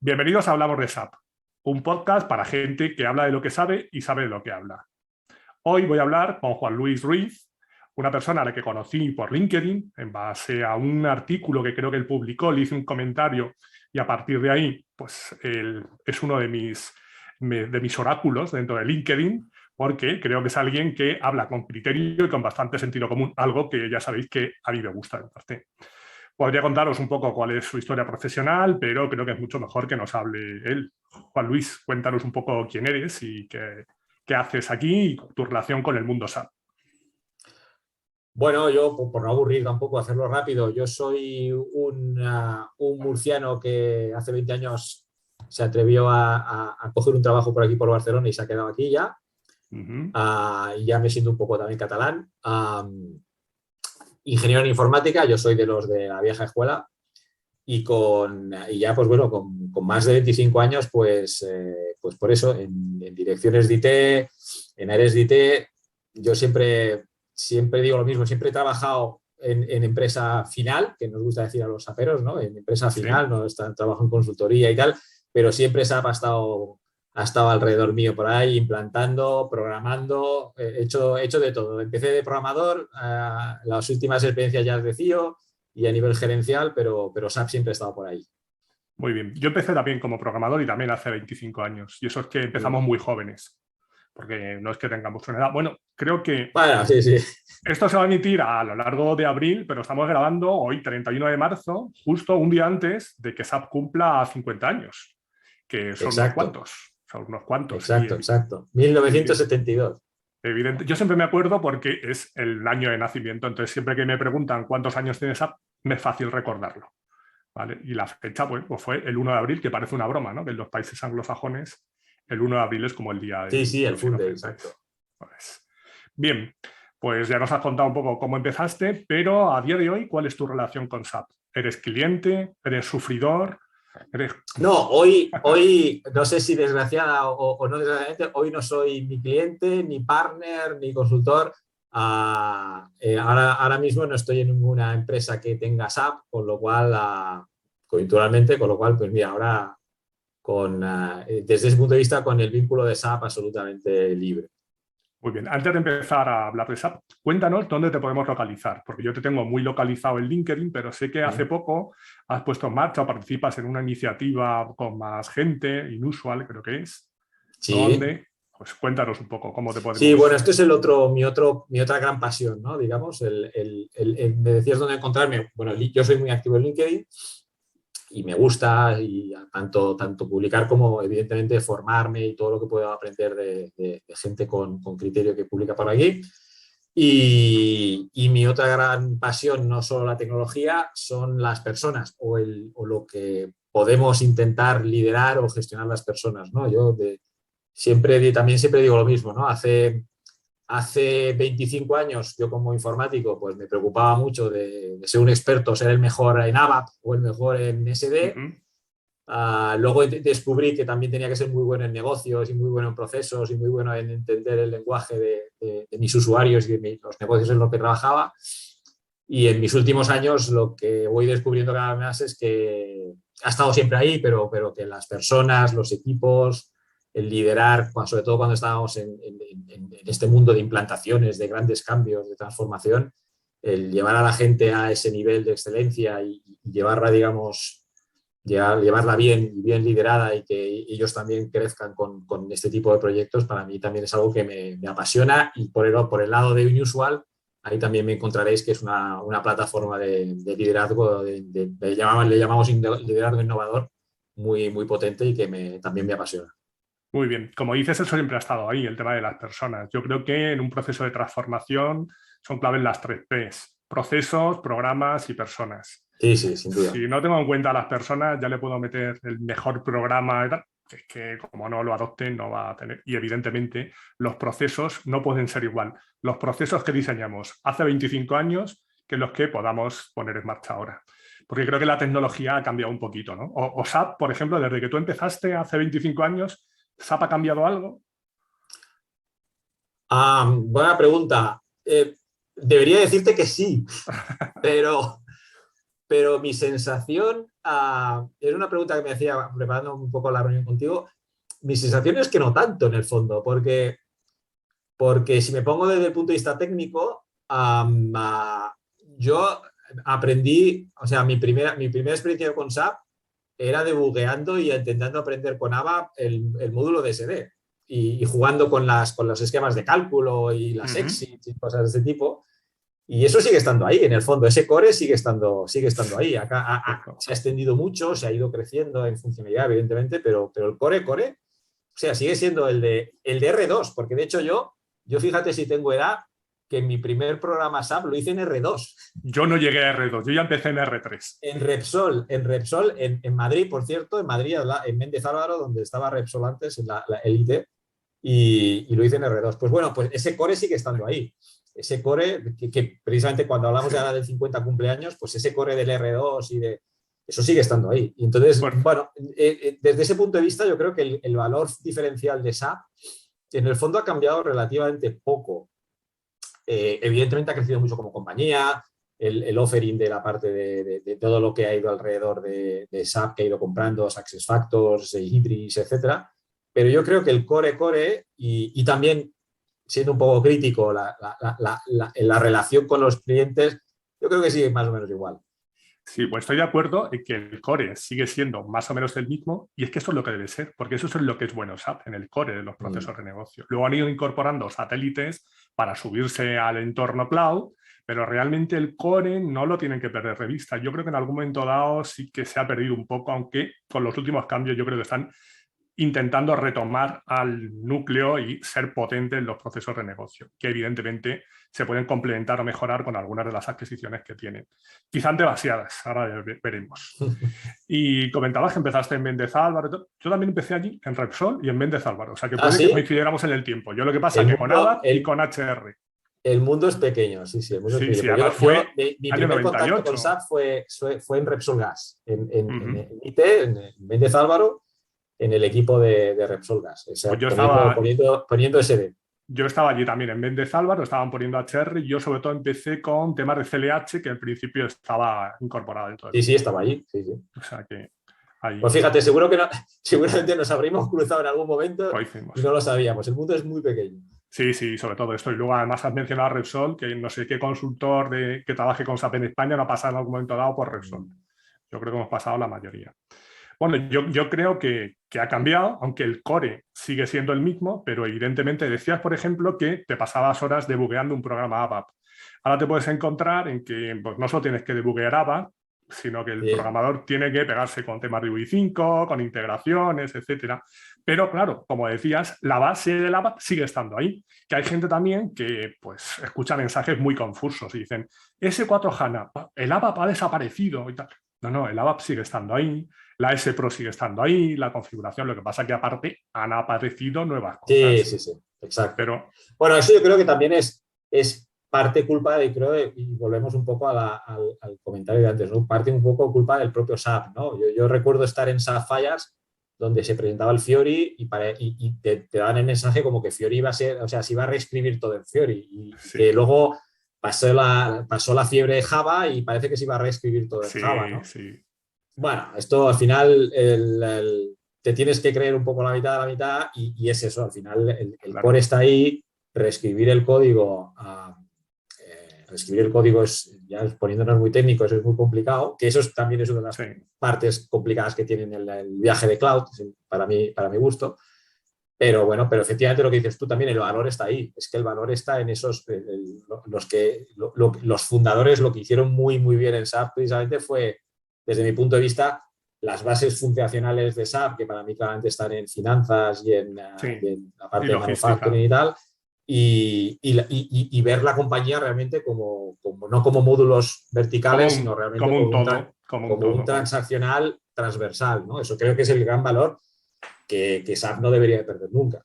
Bienvenidos a Hablamos de SAP, un podcast para gente que habla de lo que sabe y sabe de lo que habla. Hoy voy a hablar con Juan Luis Ruiz, una persona a la que conocí por LinkedIn en base a un artículo que creo que él publicó, le hice un comentario y a partir de ahí pues él es uno de mis oráculos dentro de LinkedIn, porque creo que es alguien que habla con criterio y con bastante sentido común, algo que ya sabéis que a mí me gusta en parte. Podría contaros un poco cuál es su historia profesional, pero creo que es mucho mejor que nos hable él. Juan Luis, cuéntanos un poco quién eres y qué haces aquí y tu relación con el mundo SAP. Bueno, yo, por no aburrir tampoco, hacerlo rápido, yo soy un murciano que hace 20 años se atrevió a coger un trabajo por aquí, por Barcelona, y se ha quedado aquí ya. Y ya me siento un poco también catalán. Ingeniero en informática, yo soy de los de la vieja escuela. Y ya, pues bueno, con más de 25 años, pues por eso, en direcciones de IT, en áreas de IT, yo siempre digo lo mismo, siempre he trabajado en empresa final, que nos gusta decir a los saperos, ¿no? En empresa final, sí. No trabajo en consultoría y tal, pero siempre SAP ha estado alrededor mío por ahí, implantando, programando, he hecho de todo. Empecé de programador, las últimas experiencias ya de CIO y a nivel gerencial, pero SAP siempre ha estado por ahí. Muy bien. Yo empecé también como programador y también hace 25 años. Y eso es que empezamos muy jóvenes, porque no es que tengamos una edad. Bueno, creo que bueno, sí. Esto se va a emitir a lo largo de abril, pero estamos grabando hoy, 31 de marzo, justo un día antes de que SAP cumpla 50 años, que son unos cuantos. Son unos cuantos. Exacto. 1972. Evidente. Yo siempre me acuerdo porque es el año de nacimiento, entonces siempre que me preguntan cuántos años tiene SAP, me es fácil recordarlo. ¿Vale? Y la fecha pues fue el 1 de abril, que parece una broma, ¿no? Que en los países anglosajones el 1 de abril es como el día de... Sí, el funde, exacto. Pues, bien, pues ya nos has contado un poco cómo empezaste, pero a día de hoy, ¿cuál es tu relación con SAP? ¿Eres cliente? ¿Eres sufridor? No, hoy no sé si desgraciada o no desgraciadamente, hoy no soy ni cliente, ni partner, ni consultor. Ahora mismo no estoy en ninguna empresa que tenga SAP, con lo cual, coyunturalmente, pues mira, ahora desde ese punto de vista, con el vínculo de SAP absolutamente libre. Muy bien, antes de empezar a hablar de SAP, cuéntanos dónde te podemos localizar, porque yo te tengo muy localizado en LinkedIn, pero sé que hace poco has puesto en marcha o participas en una iniciativa con más gente, Inusual creo que es. Sí. ¿Dónde? Pues cuéntanos un poco cómo te podemos... Sí, bueno, esto es mi otra gran pasión, ¿no? Digamos, me decías dónde encontrarme. Bueno, yo soy muy activo en LinkedIn y me gusta y tanto publicar como, evidentemente, formarme y todo lo que puedo aprender de gente con criterio que publica por aquí. Y mi otra gran pasión, no solo la tecnología, son las personas o lo que podemos intentar liderar o gestionar las personas, ¿no? Yo siempre digo lo mismo, ¿no? Hace 25 años, yo como informático, pues me preocupaba mucho de ser un experto, ser el mejor en ABAP o el mejor en SD. Luego descubrí que también tenía que ser muy bueno en negocios y muy bueno en procesos y muy bueno en entender el lenguaje de mis usuarios y de los negocios en los que trabajaba. Y en mis últimos años lo que voy descubriendo cada vez más es que ha estado siempre ahí, pero que las personas, los equipos, el liderar, sobre todo cuando estábamos en este mundo de implantaciones, de grandes cambios, de transformación, el llevar a la gente a ese nivel de excelencia y llevarla, digamos, llevarla bien liderada y que ellos también crezcan con este tipo de proyectos, para mí también es algo que me apasiona. Y por el lado de Unusual, ahí también me encontraréis que es una plataforma de liderazgo, le llamamos liderazgo innovador, muy, muy potente y que también me apasiona. Muy bien. Como dices, eso siempre ha estado ahí, el tema de las personas. Yo creo que en un proceso de transformación son claves las 3 Ps: procesos, programas y personas. Sí, sin duda. Si no tengo en cuenta a las personas, ya le puedo meter el mejor programa y tal, que es que como no lo adopten, no va a tener. Y evidentemente, los procesos no pueden ser igual. Los procesos que diseñamos hace 25 años que los que podamos poner en marcha ahora. Porque creo que la tecnología ha cambiado un poquito, ¿no? O SAP, por ejemplo, desde que tú empezaste hace 25 años, ¿SAP ha cambiado algo? Buena pregunta. Debería decirte que sí, pero pero mi sensación, es una pregunta que me hacía preparando un poco la reunión contigo, mi sensación es que no tanto en el fondo, porque si me pongo desde el punto de vista técnico, yo aprendí, o sea, mi primera experiencia con SAP era debugueando y intentando aprender con ABAP el módulo de SD y jugando con los esquemas de cálculo y las exits y cosas de ese tipo. Y eso sigue estando ahí, en el fondo. Ese core sigue estando ahí. Acá se ha extendido mucho, se ha ido creciendo en funcionalidad, evidentemente, pero el core, o sea, sigue siendo el de R2, porque de hecho yo fíjate si tengo edad, que mi primer programa SAP lo hice en R2. Yo no llegué a R2, yo ya empecé en R3. En Repsol, en Madrid, por cierto, en Madrid, en Méndez Álvaro, donde estaba Repsol antes, en el IT, y lo hice en R2. Pues bueno, pues ese core sigue estando ahí. Ese core, que precisamente cuando hablamos ya del 50 cumpleaños, pues ese core del R2 eso sigue estando ahí. Y entonces, bueno, desde ese punto de vista, yo creo que el valor diferencial de SAP, en el fondo ha cambiado relativamente poco. Evidentemente ha crecido mucho como compañía, el offering de la parte de todo lo que ha ido alrededor de SAP, que ha ido comprando, SuccessFactors, Hybris, etcétera. Pero yo creo que el core y también, siendo un poco crítico, la relación con los clientes, yo creo que sigue más o menos igual. Sí, pues estoy de acuerdo en que el core sigue siendo más o menos el mismo y es que eso es lo que debe ser, porque eso es lo que es bueno SAP, en el core de los procesos de negocio. Luego han ido incorporando satélites para subirse al entorno cloud, pero realmente el core no lo tienen que perder de vista. Yo creo que en algún momento dado sí que se ha perdido un poco, aunque con los últimos cambios yo creo que están intentando retomar al núcleo y ser potente en los procesos de negocio, que evidentemente se pueden complementar o mejorar con algunas de las adquisiciones que tienen. Quizás demasiadas, ahora veremos. Y comentabas que empezaste en Méndez Álvaro. Yo también empecé allí, en Repsol y en Méndez Álvaro. O sea, que puede ¿sí? que coincidiéramos en el tiempo. Yo lo que pasa es que con ABAP y con HR. El mundo es pequeño, sí. El mundo es pequeño. Sí, además mi primer contacto con SAP fue en Repsol Gas, en IT, en Méndez Álvaro, en el equipo de Repsol Gas. O sea, pues poniendo SD. Yo estaba allí también en Méndez Álvaro, estaban poniendo HR y yo sobre todo empecé con temas de CLH que al principio estaba incorporado en todo. Sí, estaba allí. Sí. O sea que ahí... Pues fíjate, seguramente nos habríamos cruzado en algún momento y no lo sabíamos. El mundo es muy pequeño. Sí, sobre todo esto. Y luego además has mencionado a Repsol, que no sé qué consultor que trabaje con SAP en España no ha pasado en algún momento dado por Repsol. Yo creo que hemos pasado la mayoría. Bueno, yo creo que ha cambiado, aunque el core sigue siendo el mismo, pero evidentemente decías, por ejemplo, que te pasabas horas debugueando un programa ABAP. Ahora te puedes encontrar en que pues, no solo tienes que debuguear ABAP, sino que el programador tiene que pegarse con temas de UI5, con integraciones, etcétera. Pero claro, como decías, la base del ABAP sigue estando ahí. Que hay gente también que pues, escucha mensajes muy confusos y dicen, S4 HANA, el ABAP ha desaparecido y tal. No, el ABAP sigue estando ahí, la S-Pro sigue estando ahí, la configuración, lo que pasa es que aparte han aparecido nuevas cosas. Sí, exacto. Pero, bueno, eso yo creo que también es parte culpa y volvemos un poco al comentario de antes, ¿no? Parte un poco culpa del propio SAP, ¿no? Yo recuerdo estar en SAP Fires donde se presentaba el Fiori y te daban el mensaje como que Fiori iba a ser, o sea, se iba a reescribir todo en Fiori y que luego pasó la fiebre de Java y parece que se iba a reescribir todo en Java, ¿no? Sí. Bueno, esto al final te tienes que creer un poco la mitad de la mitad y es eso, al final el core está ahí, reescribir el código es, ya poniéndonos muy técnicos, es muy complicado, que eso también es una de las partes complicadas que tiene el viaje de cloud, para mi gusto. Pero bueno, pero efectivamente lo que dices tú también, el valor está ahí. Es que el valor está en esos, los fundadores lo que hicieron muy, muy bien en SAP precisamente fue, desde mi punto de vista, las bases fundacionales de SAP, que para mí claramente están en finanzas y en la parte de manufacturing y tal, y ver la compañía realmente no como módulos verticales, sino realmente como un transaccional transversal, ¿no? Eso creo que es el gran valor que SAP no debería de perder nunca.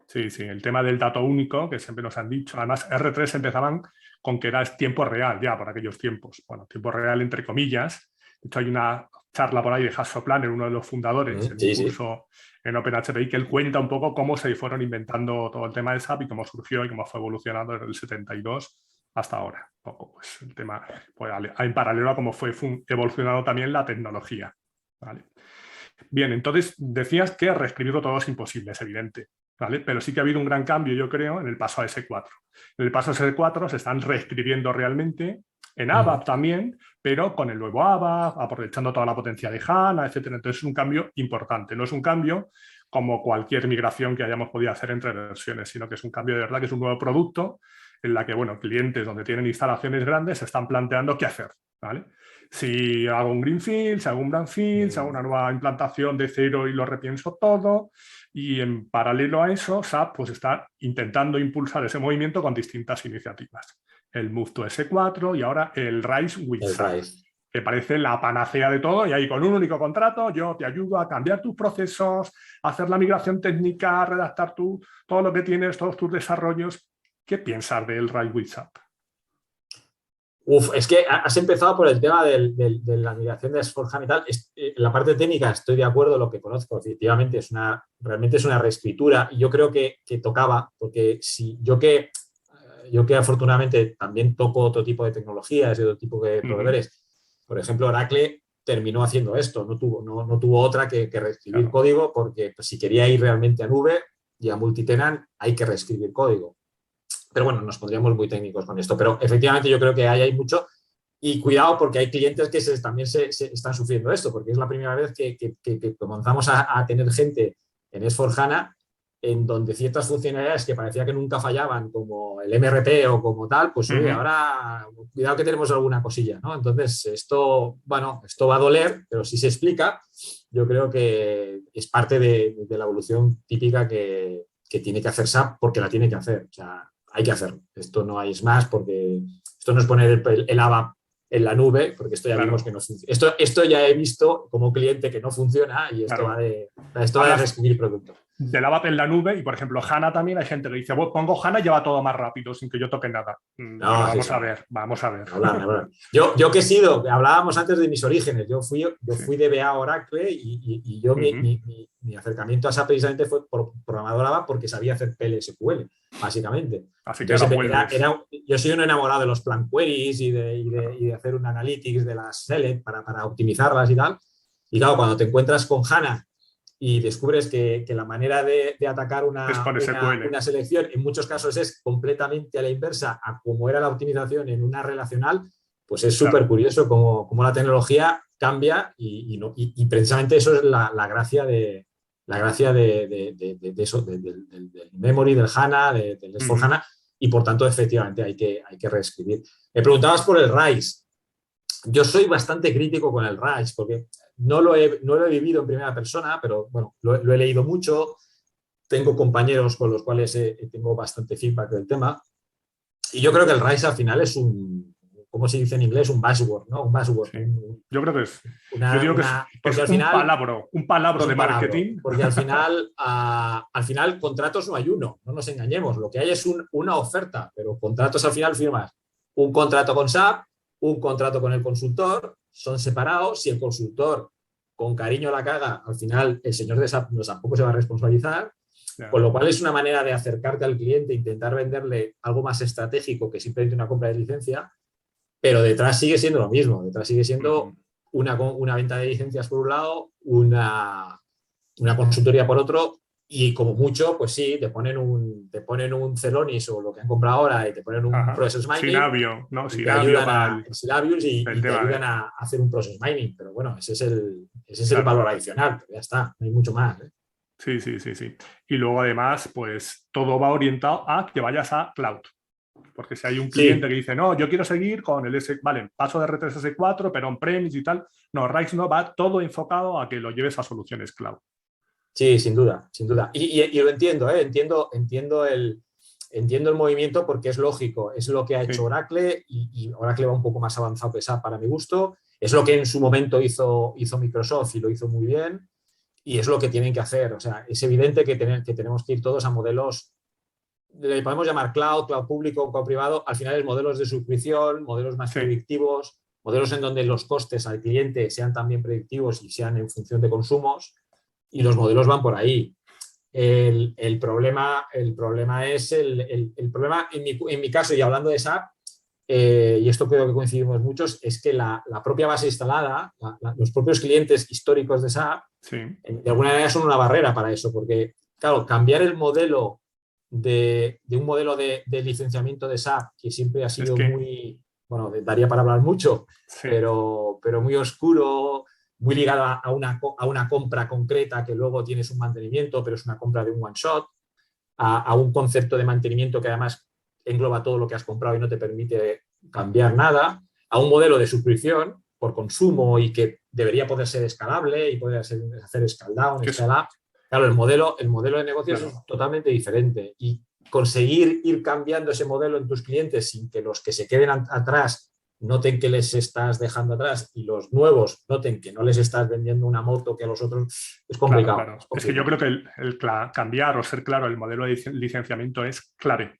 Sí, el tema del dato único, que siempre nos han dicho. Además, R3 empezaban con que era tiempo real ya por aquellos tiempos. Bueno, tiempo real entre comillas. De hecho, hay una charla por ahí de Hasso Planner, uno de los fundadores, en un curso en OpenHPI, que él cuenta un poco cómo se fueron inventando todo el tema de SAP y cómo surgió y cómo fue evolucionando desde el 72 hasta ahora. Poco, pues el tema, pues, en paralelo a cómo fue evolucionando también la tecnología. ¿Vale? Bien, entonces decías que reescribirlo todo es imposible, es evidente. ¿Vale? Pero sí que ha habido un gran cambio, yo creo, en el paso a S4. En el paso a S4 se están reescribiendo realmente, en ABAP también, pero con el nuevo ABAP, aprovechando toda la potencia de HANA, etcétera. Entonces es un cambio importante. No es un cambio como cualquier migración que hayamos podido hacer entre versiones, sino que es un cambio de verdad, que es un nuevo producto en la que, bueno, clientes donde tienen instalaciones grandes se están planteando qué hacer, ¿vale? Si hago un greenfield, si hago un brownfield, si hago una nueva implantación de cero y lo repienso todo. Y en paralelo a eso, SAP pues, está intentando impulsar ese movimiento con distintas iniciativas. El Move to S4 y ahora el Rise with SAP, que parece la panacea de todo, y ahí con un único contrato yo te ayudo a cambiar tus procesos, a hacer la migración técnica, a redactar todo lo que tienes, todos tus desarrollos. ¿Qué piensas del Rise with SAP? Es que has empezado por el tema de la migración de S/4HANA y tal. La parte técnica estoy de acuerdo, lo que conozco, efectivamente, realmente es una reescritura, y yo creo que tocaba, porque si yo que afortunadamente también toco otro tipo de tecnologías y otro tipo de proveedores, por ejemplo, Oracle terminó haciendo esto, no tuvo otra que reescribir código, porque pues, si quería ir realmente a nube y a multitenant hay que reescribir código. Pero bueno, nos pondríamos muy técnicos con esto. Pero efectivamente yo creo que hay mucho. Y cuidado, porque hay clientes que también se están sufriendo esto, porque es la primera vez que comenzamos a tener gente en S/4HANA en donde ciertas funcionalidades que parecía que nunca fallaban, como el MRP o como tal, pues oye, ahora cuidado que tenemos alguna cosilla, ¿no? Entonces, esto va a doler, pero si se explica, yo creo que es parte de la evolución típica que tiene que hacer SAP, porque la tiene que hacer. O sea, hay que hacerlo. Esto no hay más, porque esto no es poner el ABAP en la nube, porque esto ya vimos que no funciona. Esto ya he visto como cliente que no funciona, y esto va de reescribir producto. Del ABAP en la nube, y por ejemplo HANA también hay gente que dice, bueno, pongo HANA y lleva todo más rápido sin que yo toque nada. No, bueno, vamos a ver. Hablar. Yo que he sido, hablábamos antes de mis orígenes, yo fui DBA Oracle, y yo mi acercamiento a SAP precisamente fue por programador ABAP, porque sabía hacer PLSQL, básicamente. Así que yo soy un enamorado de los plan queries y de hacer un analytics de las select para optimizarlas y tal. Y claro, cuando te encuentras con HANA y descubres que la manera de atacar una selección en muchos casos es completamente a la inversa a cómo era la optimización en una relacional, pues es súper curioso cómo la tecnología cambia, y precisamente eso es la gracia de eso, del memory, del HANA, del S/4HANA, y por tanto efectivamente hay que reescribir. Me preguntabas por el RISE. Yo soy bastante crítico con el RISE, porque no lo he vivido en primera persona, pero bueno, lo he leído mucho. Tengo compañeros con los cuales tengo bastante feedback del tema. Y yo creo que el RISE al final es ¿cómo se dice en inglés? Un buzzword, ¿no? Un buzzword. Sí. Yo creo que es. Yo digo que es un palabro de marketing. Porque al final contratos no hay uno, no nos engañemos. Lo que hay es una oferta, pero contratos al final firmas un contrato con SAP, un contrato con el consultor, son separados. Si el consultor con cariño la caga, al final el señor de SAP tampoco se va a responsabilizar. Con lo cual es una manera de acercarte al cliente, intentar venderle algo más estratégico que simplemente una compra de licencia, pero detrás sigue siendo lo mismo. Detrás sigue siendo una venta de licencias por un lado, una consultoría por otro, y como mucho, pues sí, te ponen un Celonis o lo que han comprado ahora, y te ponen un process mining. Silavio, ¿no? Silavius y te ayudan a hacer un process mining. Pero bueno, ese es el valor adicional, pero ya está, no hay mucho más. Sí. Y luego además, pues todo va orientado a que vayas a cloud. Porque si hay un cliente que dice, no, yo quiero seguir con el paso de R3 a S4, pero on-premise y tal, no, RISE no, va todo enfocado a que lo lleves a soluciones cloud. Sí, sin duda. Y lo entiendo, entiendo el movimiento, porque es lógico, es lo que ha hecho Oracle, y Oracle va un poco más avanzado que SAP para mi gusto, es lo que en su momento hizo Microsoft y lo hizo muy bien, y es lo que tienen que hacer. O sea, es evidente que tenemos que ir todos a modelos, le podemos llamar cloud público, cloud privado, al final es modelos de suscripción, modelos más predictivos, modelos en donde los costes al cliente sean también predictivos y sean en función de consumos, y los modelos van por ahí. El problema es el problema en mi caso, y hablando de SAP, y esto creo que coincidimos muchos, es que la propia base instalada, los propios clientes históricos de SAP, Sí. de alguna manera son una barrera para eso, porque, claro, cambiar el modelo de un modelo de licenciamiento de SAP, que siempre ha sido muy, bueno, daría para hablar mucho, sí. pero muy oscuro, muy ligado a una compra concreta que luego tienes un mantenimiento, pero es una compra de un one shot, a un concepto de mantenimiento que además engloba todo lo que has comprado y no te permite cambiar nada, a un modelo de suscripción por consumo y que debería poder ser escalable y poder hacer scale down, scale up. Claro, el modelo de negocios es totalmente diferente y conseguir ir cambiando ese modelo en tus clientes sin que los que se queden atrás noten que les estás dejando atrás y los nuevos noten que no les estás vendiendo una moto que a los otros es complicado. Claro. Es que yo creo que el cambiar o ser claro el modelo de licenciamiento es clave.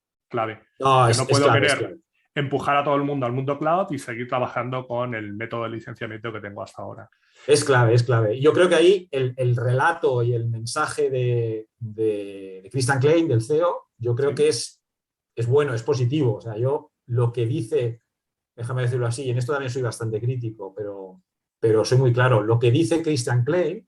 No, yo no puedo clave, querer empujar a todo el mundo al mundo cloud y seguir trabajando con el método de licenciamiento que tengo hasta ahora. Es clave. Yo creo que ahí el relato y el mensaje de Christian Klein, del CEO, yo creo que es bueno, es positivo. O sea, yo lo que dice, déjame decirlo así, y en esto también soy bastante crítico, pero soy muy claro, lo que dice Christian Klein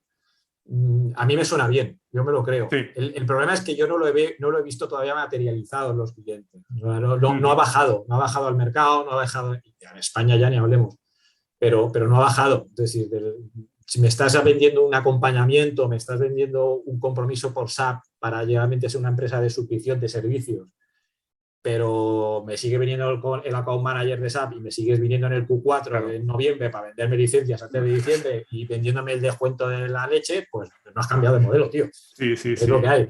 a mí me suena bien, yo me lo creo. Sí. El problema es que yo no lo he visto todavía materializado en los clientes. O sea, no ha bajado al mercado, no ha bajado, en España ya ni hablemos, pero no ha bajado. Es decir, si me estás vendiendo un acompañamiento, me estás vendiendo un compromiso por SAP para realmente ser una empresa de suscripción de servicios, pero me sigue viniendo el account manager de SAP y me sigues viniendo en el Q4 de noviembre para venderme licencias antes de diciembre y vendiéndome el descuento de la leche, pues no has cambiado de modelo, tío. Sí. Es lo que hay.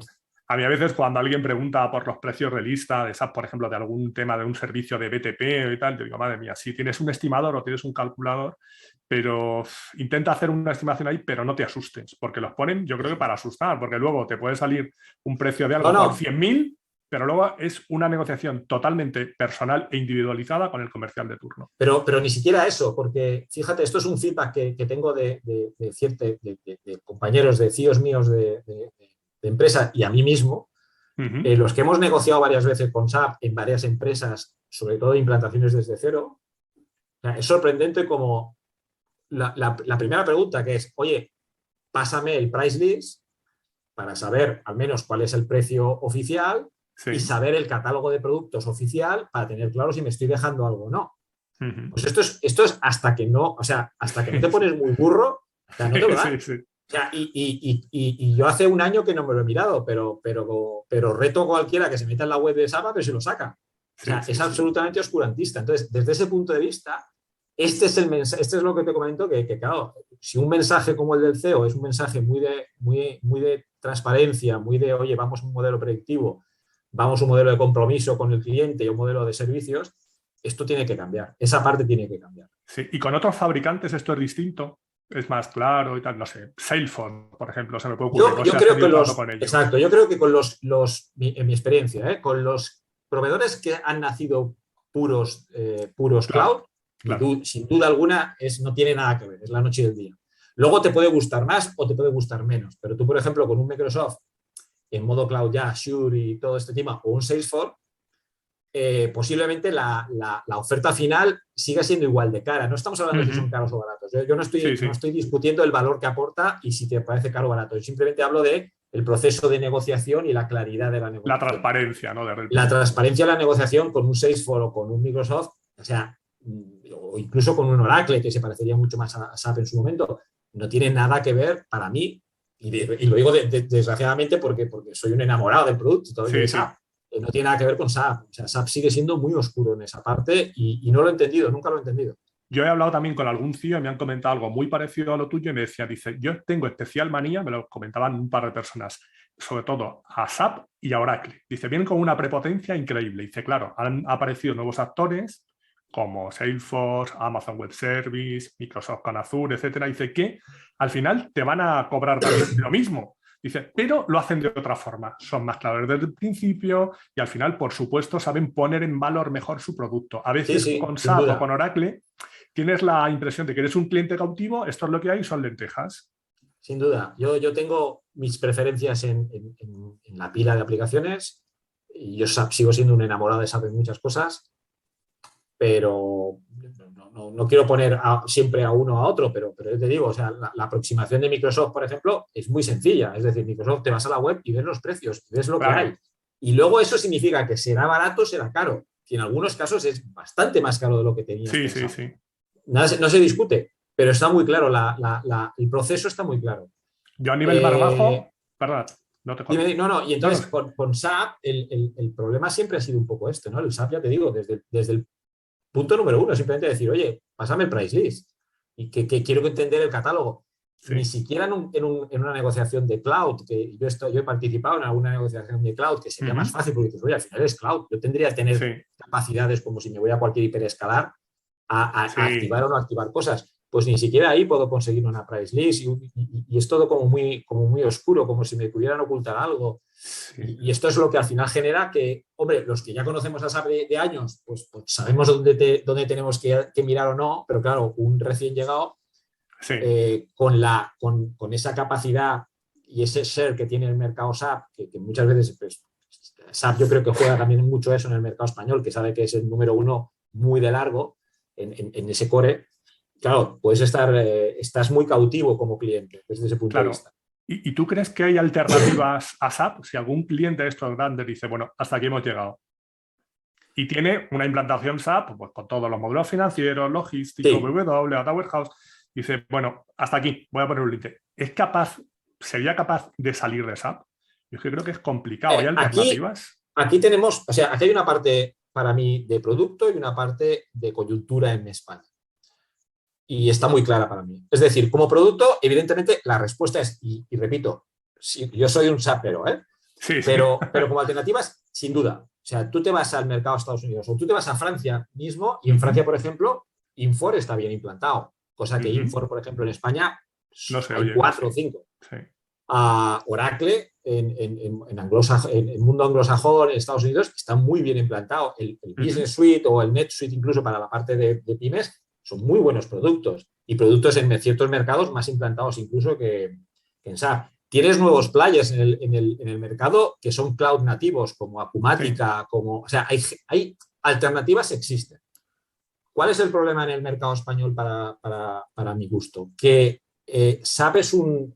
A mí a veces cuando alguien pregunta por los precios de lista de SAP, por ejemplo, de algún tema de un servicio de BTP y tal, te digo, madre mía, sí, tienes un estimador o tienes un calculador, pero intenta hacer una estimación ahí, pero no te asustes, porque los ponen, yo creo que para asustar, porque luego te puede salir un precio de algo por 100.000, pero luego es una negociación totalmente personal e individualizada con el comercial de turno. Pero ni siquiera eso, porque fíjate, esto es un feedback que tengo de compañeros, de CEOs míos de empresa y a mí mismo, los que hemos negociado varias veces con SAP en varias empresas, sobre todo implantaciones desde cero. Es sorprendente como la primera pregunta que es, oye, pásame el price list para saber al menos cuál es el precio oficial y saber el catálogo de productos oficial para tener claro si me estoy dejando algo o no. Pues esto es hasta que no te pones muy burro, o sea, no te lo dan. O sea, y yo hace un año que no me lo he mirado, pero reto a cualquiera que se meta en la web de SAP, pero se lo saca. O sea, es absolutamente oscurantista. Entonces, desde ese punto de vista, este es lo que te comento, que claro, si un mensaje como el del CEO es un mensaje muy de transparencia, muy de, oye, vamos a un modelo predictivo, vamos a un modelo de compromiso con el cliente y un modelo de servicios, esto tiene que cambiar. Esa parte tiene que cambiar. Sí, y con otros fabricantes esto es distinto. Es más claro y tal, no sé, Salesforce, por ejemplo, se me puede ocurrir. Yo creo que exacto, yo creo que con en mi experiencia, con los proveedores que han nacido puros cloud, sin duda alguna no tiene nada que ver, es la noche y el día. Luego te puede gustar más o te puede gustar menos, pero tú, por ejemplo, con un Microsoft en modo cloud ya, Azure y todo este tema, o un Salesforce, posiblemente la oferta final siga siendo igual de cara. No estamos hablando de si son caros o baratos. Yo no estoy discutiendo el valor que aporta y si te parece caro o barato. Yo simplemente hablo de el proceso de negociación y la claridad de la negociación. La transparencia, ¿no? La transparencia de la negociación con un Salesforce o con un Microsoft, o sea, o incluso con un Oracle, que se parecería mucho más a SAP en su momento, no tiene nada que ver para mí, y lo digo desgraciadamente porque soy un enamorado del producto de SAP. No tiene nada que ver con SAP. O sea, SAP sigue siendo muy oscuro en esa parte y no lo he entendido, nunca lo he entendido. Yo he hablado también con algún CEO y me han comentado algo muy parecido a lo tuyo y me decía, dice, yo tengo especial manía, me lo comentaban un par de personas, sobre todo a SAP y a Oracle. Dice, vienen con una prepotencia increíble. Dice, claro, han aparecido nuevos actores como Salesforce, Amazon Web Service, Microsoft con Azure, etcétera. Dice que al final te van a cobrar también lo mismo. Dice, pero lo hacen de otra forma. Son más claros desde el principio y al final, por supuesto, saben poner en valor mejor su producto. A veces con SAP o con Oracle tienes la impresión de que eres un cliente cautivo, esto es lo que hay, son lentejas. Sin duda. Yo tengo mis preferencias en la pila de aplicaciones y yo sigo siendo un enamorado de SAP en muchas cosas. pero no quiero poner siempre a uno o a otro, pero yo te digo, o sea, la aproximación de Microsoft, por ejemplo, es muy sencilla. Es decir, Microsoft te vas a la web y ves los precios, y ves lo que hay. Y luego eso significa que será barato, será caro, que en algunos casos es bastante más caro de lo que tenías pensado. Sí. No se discute, pero está muy claro, el proceso está muy claro. Yo a nivel más bajo, perdón, no te corto. Y entonces con SAP el problema siempre ha sido un poco este, ¿no? El SAP, ya te digo, desde el punto número 1, simplemente decir, oye, pásame el price list y que quiero entender el catálogo. Sí. Ni siquiera en una negociación de cloud, que yo he participado en alguna negociación de cloud, que sería más fácil porque dices, oye, al final es cloud. Yo tendría que tener capacidades como si me voy a cualquier hiperescalar a activar o no activar cosas. Pues ni siquiera ahí puedo conseguir una price list y es todo como muy oscuro, como si me pudieran ocultar algo. Sí. Y esto es lo que al final genera que, hombre, los que ya conocemos a SAP de años, pues sabemos dónde tenemos que mirar o no, pero claro, un recién llegado con esa capacidad y ese share que tiene el mercado SAP, que muchas veces pues, SAP yo creo que juega también mucho eso en el mercado español, que sabe que es el número 1 muy de largo en ese core. Claro, puedes estás muy cautivo como cliente desde ese punto de vista. ¿Y tú crees que hay alternativas a SAP? Si algún cliente de estos grandes dice, bueno, hasta aquí hemos llegado, y tiene una implantación SAP pues, con todos los módulos financieros, logísticos, BW, Data Warehouse, dice, bueno, hasta aquí, voy a poner un límite. ¿Sería capaz de salir de SAP? Yo creo que es complicado. ¿Hay alternativas? Aquí tenemos, o sea, aquí hay una parte para mí de producto y una parte de coyuntura en España. Y está muy clara para mí. Es decir, como producto, evidentemente, la respuesta es, y repito, sí, yo soy un sapero, pero como alternativas, sin duda. O sea, tú te vas al mercado de Estados Unidos o tú te vas a Francia mismo y en Francia, por ejemplo, Infor está bien implantado, cosa que Infor, por ejemplo, en España hay 4 o 5. Sí. Oracle, en el mundo anglosajón, en Estados Unidos, está muy bien implantado. El Business Suite o el NetSuite, incluso para la parte de pymes, son muy buenos productos y productos en ciertos mercados más implantados incluso que en SAP. Tienes nuevos players en el mercado que son cloud nativos, como Acumática, o sea, hay alternativas, existen. ¿Cuál es el problema en el mercado español para mi gusto? Que SAP es un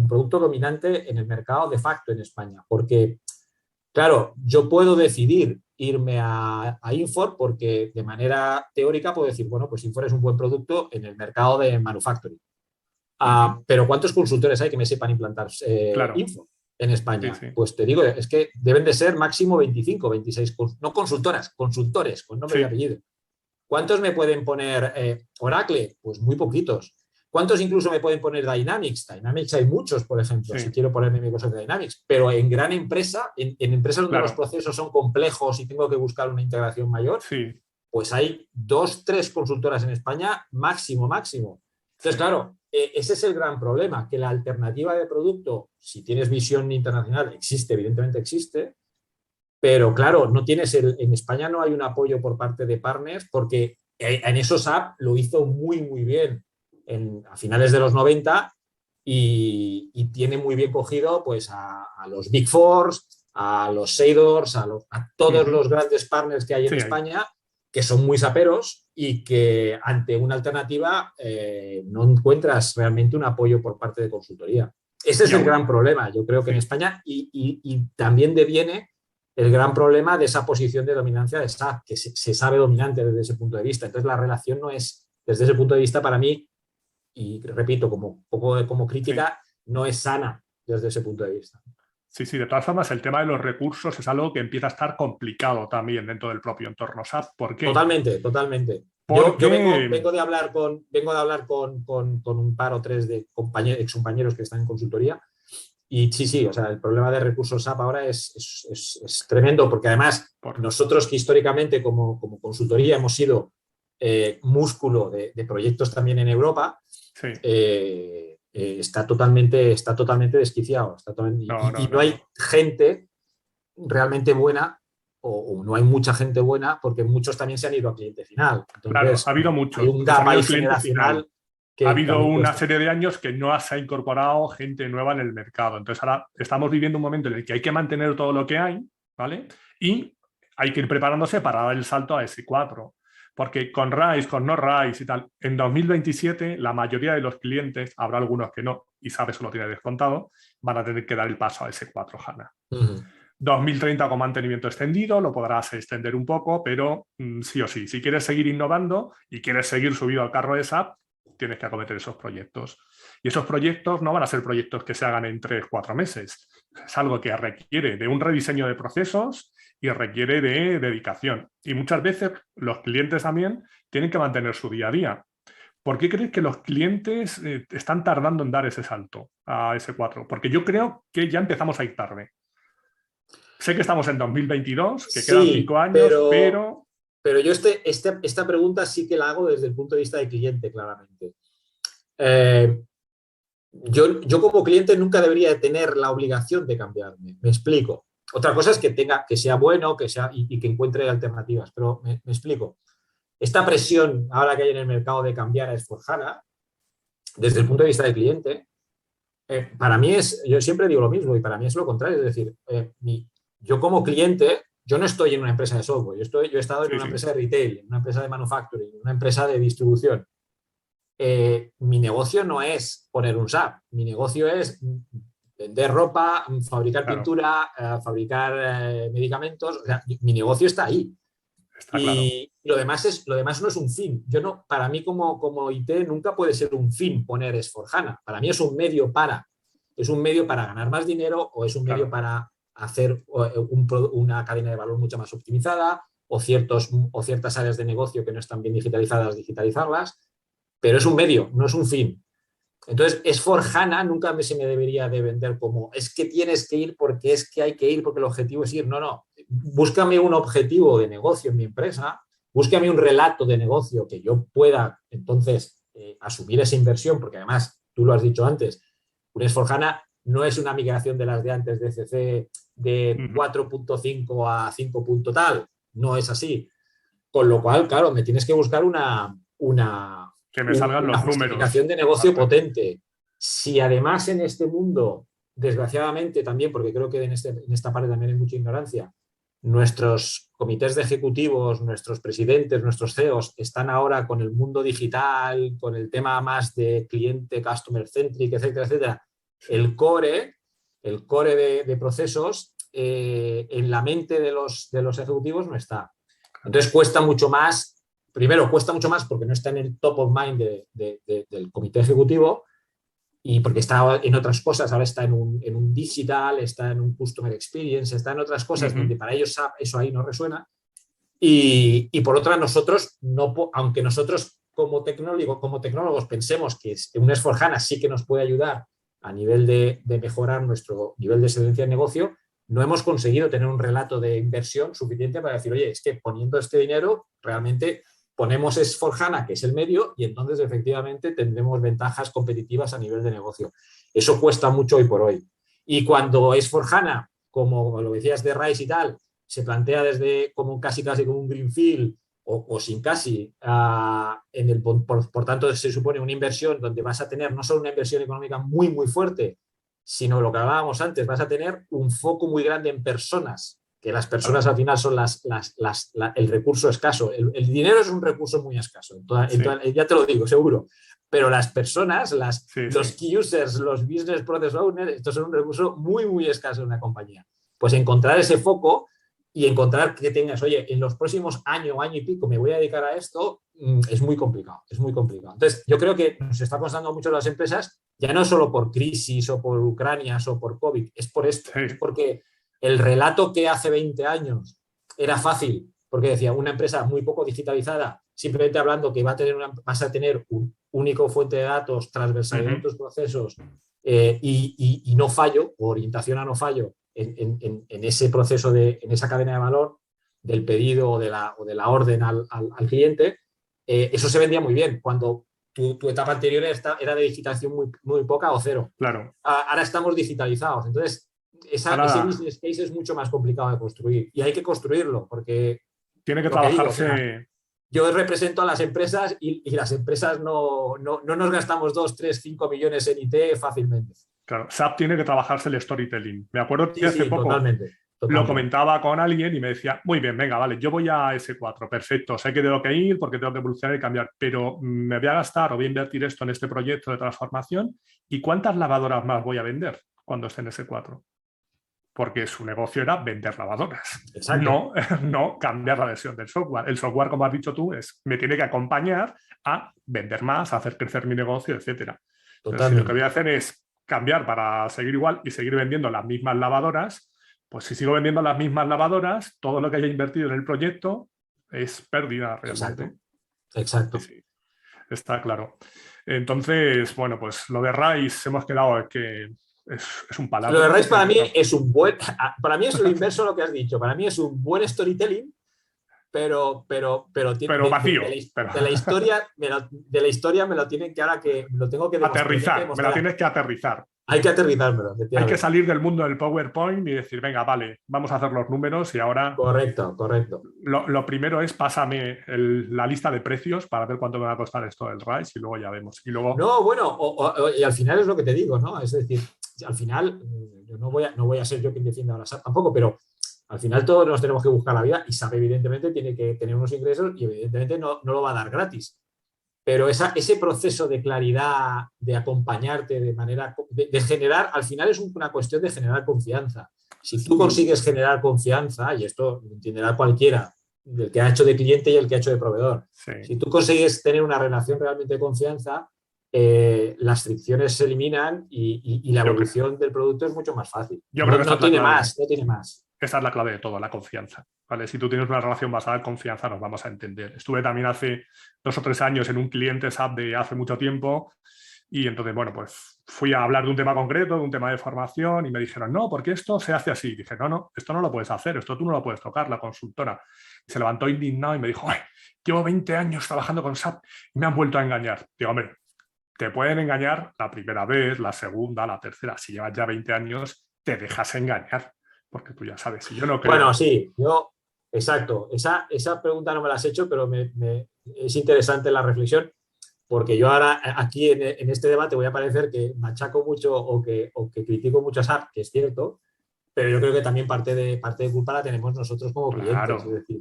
producto dominante en el mercado de facto en España, porque, claro, yo puedo decidir irme a Infor porque de manera teórica puedo decir, bueno, pues Infor es un buen producto en el mercado de manufacturing. Pero ¿cuántos consultores hay que me sepan implantar Infor en España? Sí. Pues te digo, es que deben de ser máximo 25, 26, no consultoras, consultores con nombre y apellido. ¿Cuántos me pueden poner Oracle? Pues muy poquitos. ¿Cuántos incluso me pueden poner Dynamics? Dynamics hay muchos, por ejemplo, si quiero ponerme Microsoft Dynamics, pero en gran empresa, en empresas donde los procesos son complejos y tengo que buscar una integración mayor, pues hay 2, 3 consultoras en España, máximo. Entonces, claro, ese es el gran problema, que la alternativa de producto, si tienes visión internacional, evidentemente existe, pero claro, en España no hay un apoyo por parte de partners porque en eso SAP lo hizo muy, muy bien a finales de los 90 y tiene muy bien cogido pues, a los Big Four, a los Seidors, a todos los grandes partners que hay en España, que son muy saperos y que ante una alternativa no encuentras realmente un apoyo por parte de consultoría. Ese es el gran problema, yo creo que en España y también deviene el gran problema de esa posición de dominancia de SAP, que se sabe dominante desde ese punto de vista. Entonces la relación no es, desde ese punto de vista para mí, y repito, como crítica, no es sana desde ese punto de vista. Sí, de todas formas, el tema de los recursos es algo que empieza a estar complicado también dentro del propio entorno SAP. ¿Por qué? Totalmente. Yo vengo de hablar con un par o 3 de excompañeros que están en consultoría y sí, o sea, el problema de recursos SAP ahora es tremendo porque además nosotros que históricamente como consultoría hemos sido músculo de proyectos también en Europa, está totalmente desquiciado. No hay gente realmente buena o no hay mucha gente buena porque muchos también se han ido a cliente final. Entonces, ha habido muchos. Hay un gap ahí generacional. Ha habido una serie de años que no se ha incorporado gente nueva en el mercado. Entonces ahora estamos viviendo un momento en el que hay que mantener todo lo que hay, ¿vale? Y hay que ir preparándose para dar el salto a S4. Porque con RISE, con no RISE y tal, en 2027 la mayoría de los clientes, habrá algunos que no, y sabes eso lo tiene descontado, van a tener que dar el paso a S4 HANA. 2030 con mantenimiento extendido, lo podrás extender un poco, pero sí o sí, si quieres seguir innovando y quieres seguir subido al carro de SAP, tienes que acometer esos proyectos. Y esos proyectos no van a ser proyectos que se hagan en 3-4 meses. Es algo que requiere de un rediseño de procesos y requiere de dedicación. Y muchas veces los clientes también tienen que mantener su día a día. ¿Por qué crees que los clientes están tardando en dar ese salto a S4? Porque yo creo que ya empezamos a ir tarde. Sé que estamos en 2022, que quedan 5 años, pero... Pero yo esta pregunta sí que la hago desde el punto de vista del cliente, claramente. Yo como cliente nunca debería tener la obligación de cambiarme. Me explico. Otra cosa es que sea bueno y que encuentre alternativas, pero me explico. Esta presión ahora que hay en el mercado de cambiar a S/4HANA, desde el punto de vista del cliente, para mí yo siempre digo lo mismo y para mí es lo contrario. Es decir, yo como cliente, yo no estoy en una empresa de software, yo he estado en una empresa de retail, en una empresa de manufacturing, en una empresa de distribución. Mi negocio no es poner un SAP, mi negocio es vender ropa, fabricar pintura, fabricar medicamentos. O sea, mi negocio está ahí. Y lo demás no es un fin. Para mí como IT nunca puede ser un fin poner S/4HANA. Para mí es un medio para ganar más dinero o es un medio para hacer una cadena de valor mucho más optimizada o ciertas áreas de negocio que no están bien digitalizadas, digitalizarlas. Pero es un medio, no es un fin. Entonces, S/4HANA nunca se me debería de vender como es que tienes que ir porque es que hay que ir porque el objetivo es ir. No. Búscame un objetivo de negocio en mi empresa, búscame un relato de negocio que yo pueda entonces asumir esa inversión, porque además, tú lo has dicho antes, un S/4HANA no es una migración de las de antes de CC de 4.5 a 5. Tal, no es así. Con lo cual, claro, me tienes que buscar una que me salgan los justificación números de negocio potente. Si además en este mundo, desgraciadamente también, porque creo que en esta parte también hay mucha ignorancia, nuestros comités de ejecutivos, nuestros presidentes, nuestros CEOs están ahora con el mundo digital, con el tema más de cliente, customer centric, etcétera, etcétera. El core de procesos en la mente de los ejecutivos no está. Entonces cuesta mucho más. Primero, cuesta mucho más porque no está en el top of mind del comité ejecutivo y porque está en otras cosas. Ahora está en un digital, está en un customer experience, está en otras cosas donde para ellos eso ahí no resuena. Y por otra, nosotros, aunque nosotros como tecnólogos pensemos que un S/4HANA sí que nos puede ayudar a nivel de mejorar nuestro nivel de excelencia en negocio, no hemos conseguido tener un relato de inversión suficiente para decir, oye, es que poniendo este dinero realmente ponemos S/4HANA, que es el medio, y entonces efectivamente tendremos ventajas competitivas a nivel de negocio. Eso cuesta mucho hoy por hoy. Y cuando S/4HANA, como lo decías de RISE y tal, se plantea desde casi como un greenfield o sin casi, por tanto se supone una inversión donde vas a tener no solo una inversión económica muy, muy fuerte, sino lo que hablábamos antes, vas a tener un foco muy grande en personas, que las personas al final son el recurso escaso. El dinero es un recurso muy escaso, ya te lo digo, seguro. Pero las personas, los key users, los business process owners, estos son un recurso muy, muy escaso en una compañía. Pues encontrar ese foco y encontrar que tengas, oye, en los próximos año y pico me voy a dedicar a esto, es muy complicado, es muy complicado. Entonces, yo creo que nos está costando mucho a las empresas, ya no solo por crisis o por Ucrania o por COVID, es por esto, es porque el relato que hace 20 años era fácil, porque decía una empresa muy poco digitalizada, simplemente hablando que vas a tener un único fuente de datos, transversalidad en tus procesos y no fallo, o orientación a no fallo en ese proceso, en esa cadena de valor del pedido o de la orden al cliente, eso se vendía muy bien. Cuando tu etapa anterior era de digitalización muy, muy poca o cero. Claro. Ahora estamos digitalizados. Entonces, ese business case es mucho más complicado de construir y hay que construirlo porque tiene que trabajarse. Yo represento a las empresas y las empresas no nos gastamos 2, 3, 5 millones en IT fácilmente. Claro, SAP tiene que trabajarse el storytelling. Me acuerdo que hace poco totalmente. lo comentaba con alguien y me decía, muy bien, venga, vale, yo voy a S4, perfecto, sé que tengo que ir porque tengo que evolucionar y cambiar, pero me voy a gastar o voy a invertir esto en este proyecto de transformación y ¿cuántas lavadoras más voy a vender cuando esté en S4? Porque su negocio era vender lavadoras, no, no cambiar la versión del software. El software, como has dicho tú, me tiene que acompañar a vender más, a hacer crecer mi negocio, etcétera. Entonces, si lo que voy a hacer es cambiar para seguir igual y seguir vendiendo las mismas lavadoras, pues si sigo vendiendo las mismas lavadoras, todo lo que haya invertido en el proyecto es pérdida realmente. Exacto. Sí, está claro. Entonces, bueno, pues lo de RISE hemos quedado que es un palabra. Lo de RISE para mí es un buen... Para mí es lo inverso a lo que has dicho. Para mí es un buen storytelling, pero vacío. De la historia me lo tienen que ahora que me lo tengo que aterrizar, me la tienes que aterrizar. Hay que aterrizármelo. Hay que salir del mundo del PowerPoint y decir, venga, vale, vamos a hacer los números y ahora... Correcto. Lo primero es pásame la lista de precios para ver cuánto me va a costar esto del RISE y luego ya vemos. Y luego... No, bueno, y al final es lo que te digo, ¿no? Es decir, al final, yo no voy a ser yo quien defienda ahora SAP tampoco, pero al final todos nos tenemos que buscar la vida y SAP evidentemente tiene que tener unos ingresos y evidentemente no lo va a dar gratis. Pero ese proceso de claridad, de acompañarte de manera, de generar, al final es una cuestión de generar confianza. Si tú consigues generar confianza, y esto lo entenderá cualquiera, el que ha hecho de cliente y el que ha hecho de proveedor, si tú consigues tener una relación realmente de confianza, las fricciones se eliminan y la evolución del producto es mucho más fácil. No tiene más. Esa es la clave de todo, la confianza. ¿Vale? Si tú tienes una relación basada en confianza, nos vamos a entender. Estuve también hace 2 o 3 años en un cliente SAP de hace mucho tiempo y entonces, bueno, pues fui a hablar de un tema concreto, de un tema de formación y me dijeron, no, porque esto se hace así. Y dije, no, esto no lo puedes hacer, esto tú no lo puedes tocar, la consultora. Y se levantó indignado y me dijo, llevo 20 años trabajando con SAP y me han vuelto a engañar. Digo, hombre, te pueden engañar la primera vez, la segunda, la tercera. Si llevas ya 20 años, te dejas engañar. Porque tú ya sabes, si yo no creo... Bueno, sí, exacto. Esa pregunta no me la has hecho, pero es interesante la reflexión, porque yo ahora aquí en este debate voy a parecer que machaco mucho o que critico mucho a SAP, que es cierto, pero yo creo que también parte de culpa la tenemos nosotros como clientes. Es decir,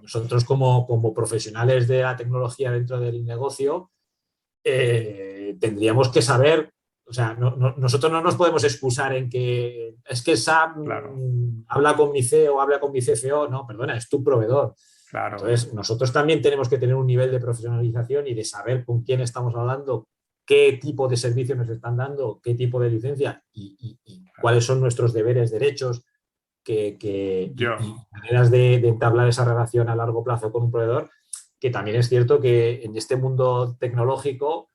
nosotros como profesionales de la tecnología dentro del negocio tendríamos que saber. O sea, nosotros no nos podemos excusar en que es que SAP habla con mi CEO, habla con mi CFO. No, perdona, es tu proveedor. Claro. Entonces, nosotros también tenemos que tener un nivel de profesionalización y de saber con quién estamos hablando, qué tipo de servicio nos están dando, qué tipo de licencia y cuáles son nuestros deberes, derechos, y maneras de entablar esa relación a largo plazo con un proveedor, que también es cierto que en este mundo tecnológico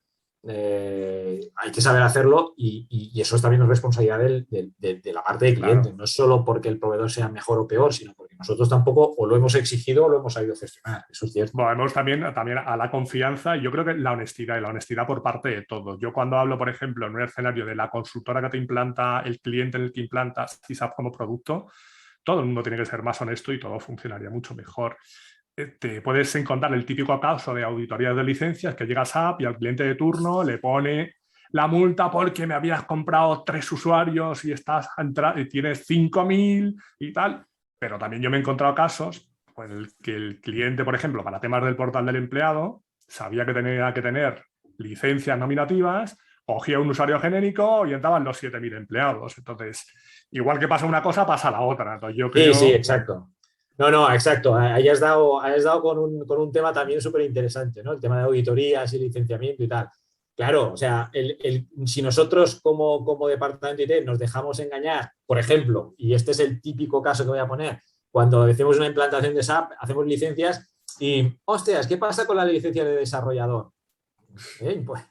hay que saber hacerlo y eso también es responsabilidad de la parte del cliente. Claro. No es solo porque el proveedor sea mejor o peor, sino porque nosotros tampoco o lo hemos exigido o lo hemos sabido gestionar. Eso es cierto. Bueno, vamos también a la confianza y yo creo que la honestidad por parte de todos. Yo cuando hablo, por ejemplo, en un escenario de la consultora que te implanta, el cliente en el que implantas SAP como producto, todo el mundo tiene que ser más honesto y todo funcionaría mucho mejor. Te puedes encontrar el típico caso de auditorías de licencias que llega a SAP y al cliente de turno le pone la multa porque me habías comprado 3 usuarios y tienes 5.000 y tal. Pero también yo me he encontrado casos en el que el cliente, por ejemplo, para temas del portal del empleado, sabía que tenía que tener licencias nominativas, cogía un usuario genérico y entraban los 7.000 empleados. Entonces, igual que pasa una cosa, pasa la otra. Entonces, yo creo... Sí, exacto. No, exacto. Ahí has dado con un tema también súper interesante, ¿no? El tema de auditorías y licenciamiento y tal. Claro, o sea, si nosotros como departamento IT nos dejamos engañar, por ejemplo, y este es el típico caso que voy a poner, cuando hacemos una implantación de SAP, hacemos licencias y, hostias, ¿qué pasa con la licencia de desarrollador? Pues,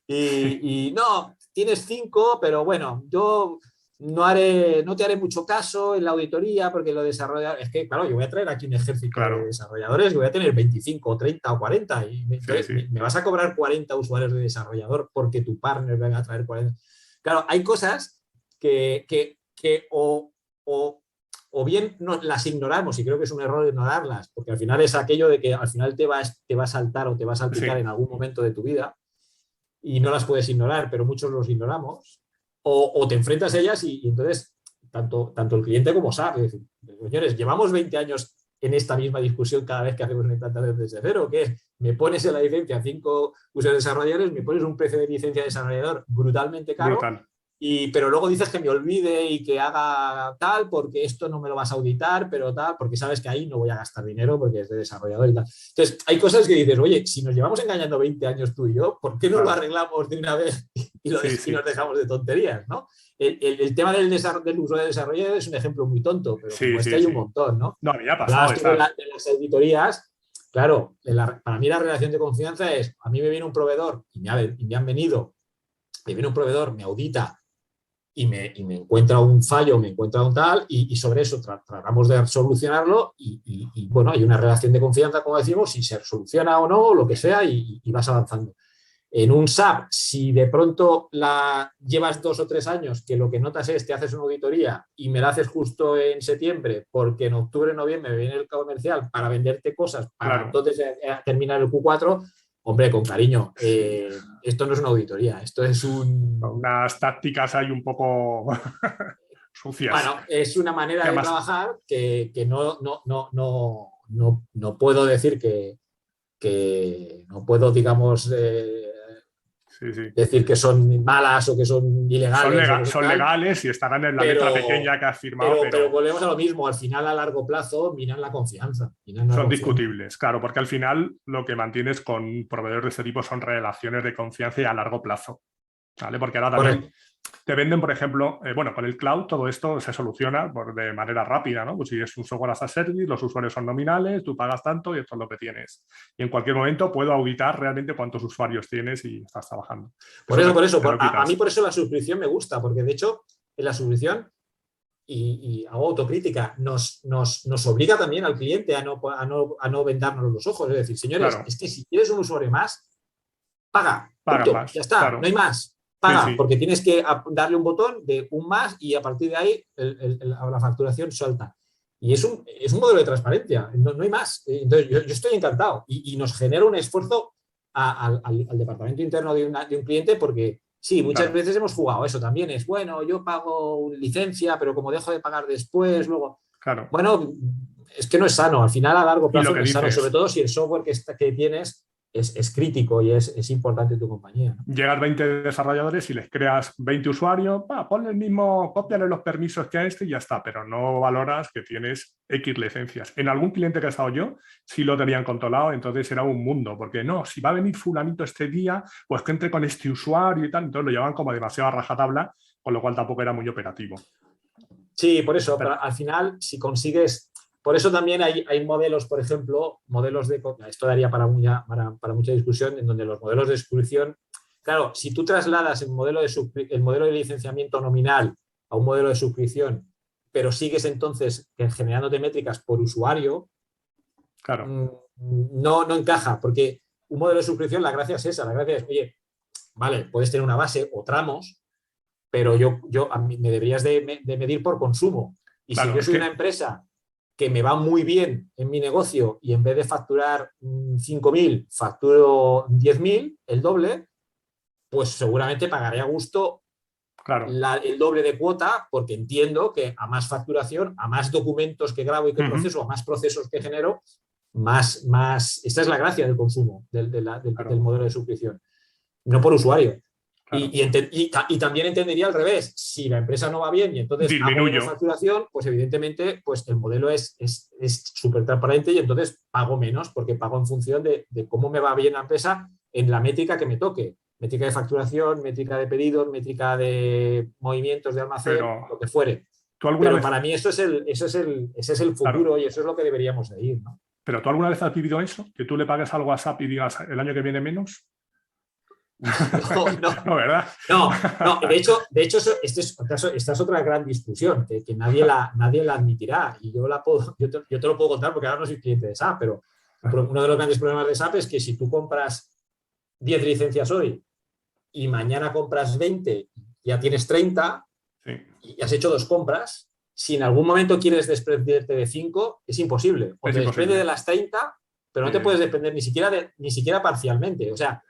y no, tienes 5, pero bueno, yo... No te haré mucho caso en la auditoría porque lo desarrolladores... Es que, claro, yo voy a traer aquí un ejército de desarrolladores y voy a tener 25, 30 o 40 y me vas a cobrar 40 usuarios de desarrollador porque tu partner va a traer 40. Claro, hay cosas que o bien las ignoramos y creo que es un error ignorarlas porque al final es aquello de que al final te va a saltar o te va a salpicar en algún momento de tu vida y no las puedes ignorar, pero muchos los ignoramos. O te enfrentas a ellas y entonces tanto el cliente como SAP. Es decir, señores, llevamos 20 años en esta misma discusión cada vez que hacemos una implantación desde cero, que es, me pones en la licencia 5 usuarios desarrolladores, me pones un precio de licencia de desarrollador brutalmente caro, Brutal. pero luego dices que me olvide y que haga tal, porque esto no me lo vas a auditar, pero tal, porque sabes que ahí no voy a gastar dinero porque es de desarrollador y tal. Entonces, hay cosas que dices, oye, si nos llevamos engañando 20 años tú y yo, ¿por qué no lo arreglamos de una vez y nos dejamos de tonterías, ¿no? El tema del uso de desarrollo es un ejemplo muy tonto, pero como hay un montón, ¿no? No, había pasado. De las auditorías, claro, para mí la relación de confianza es, a mí me viene un proveedor y me viene un proveedor, me audita y me encuentra un fallo, me encuentra un tal, y sobre eso tratamos de solucionarlo y bueno, hay una relación de confianza, como decimos, si se soluciona o no, lo que sea, y vas avanzando. En un SAP, si de pronto llevas 2 o 3 años que lo que notas es te haces una auditoría y me la haces justo en septiembre porque en octubre, noviembre me viene el comercial para venderte cosas para entonces terminar el Q4, hombre, con cariño, esto no es una auditoría, esto es unas tácticas ahí un poco sucias. Bueno, es una manera de trabajar que no puedo decir que no puedo, digamos, decir que son malas o que son ilegales. Son legales y estarán en la letra pequeña que has firmado. Pero volvemos a lo mismo, al final a largo plazo minan la confianza. Son discutibles, claro, porque al final lo que mantienes con proveedores de este tipo son relaciones de confianza y a largo plazo. ¿Vale? Porque ahora también te venden, por ejemplo, con el cloud todo esto se soluciona de manera rápida, ¿no? Pues si es un software as a service, los usuarios son nominales, tú pagas tanto y esto es lo que tienes. Y en cualquier momento puedo auditar realmente cuántos usuarios tienes y estás trabajando. Por eso, a mí por eso la suscripción me gusta, porque de hecho en la suscripción, y hago autocrítica, nos obliga también al cliente a no vendarnos los ojos. Es decir, señores, es que si quieres un usuario más, paga más, ya está, no hay más. Paga, porque tienes que darle un botón de un más y a partir de ahí la facturación salta. Y es un modelo de transparencia, no hay más. Entonces, yo estoy encantado y nos genera un esfuerzo al departamento interno de un cliente, porque sí, muchas veces hemos jugado eso también. Es bueno, yo pago licencia, pero como dejo de pagar después, luego. Bueno, es que no es sano. Al final, a largo plazo, no es sano, sobre todo si el software que tienes es crítico y es importante en tu compañía, ¿no? Llegas 20 desarrolladores y les creas 20 usuarios, ponle el mismo, cópiale los permisos que a este y ya está, pero no valoras que tienes X licencias. En algún cliente que he estado yo, sí lo tenían controlado, entonces era un mundo, porque no, si va a venir fulanito este día, pues que entre con este usuario y tal, entonces lo llevaban como demasiado a rajatabla, con lo cual tampoco era muy operativo. Sí, por eso, pero al final, si consigues... Por eso también hay modelos, por ejemplo, esto daría para mucha discusión, en donde los modelos de suscripción, claro, si tú trasladas el modelo de licenciamiento nominal a un modelo de suscripción, pero sigues entonces generándote métricas por usuario, no encaja, porque un modelo de suscripción, la gracia es esa, la gracia es, oye, vale, puedes tener una base o tramos, pero a mí me deberías de medir por consumo. Y si yo soy una empresa que me va muy bien en mi negocio y en vez de facturar 5.000, facturo 10.000, el doble, pues seguramente pagaré a gusto el doble de cuota, porque entiendo que a más facturación, a más documentos que grabo y que proceso, a más procesos que genero, más. Esta es la gracia del consumo, del modelo de suscripción, no por usuario. Y también entendería al revés, si la empresa no va bien y entonces hago menos facturación, pues evidentemente pues el modelo es súper transparente y entonces pago menos, porque pago en función de cómo me va bien la empresa en la métrica que me toque. Métrica de facturación, métrica de pedidos, métrica de movimientos de almacén, lo que fuere. Pero para mí ese es el futuro, y eso es lo que deberíamos de ir, ¿no? ¿Pero tú alguna vez has vivido eso? ¿Que tú le pagues algo a SAP y digas el año que viene menos? No, ¿verdad? No, de hecho esta es otra gran discusión que nadie la admitirá, y yo te lo puedo contar porque ahora no soy cliente de SAP, pero uno de los grandes problemas de SAP es que si tú compras 10 licencias hoy y mañana compras 20, ya tienes 30 y has hecho 2 compras, si en algún momento quieres desprenderte de 5, es imposible. O te desprendes de las 30, pero no te puedes desprender ni siquiera parcialmente. O sea,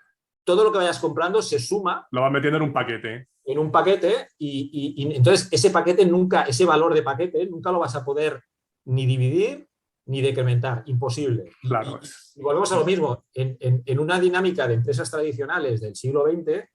todo lo que vayas comprando se suma. Lo vas metiendo en un paquete. en un paquete y entonces ese paquete nunca, ese valor de paquete nunca lo vas a poder ni dividir ni decrementar, imposible. Claro. Y volvemos a lo mismo, en una dinámica de empresas tradicionales del siglo XX,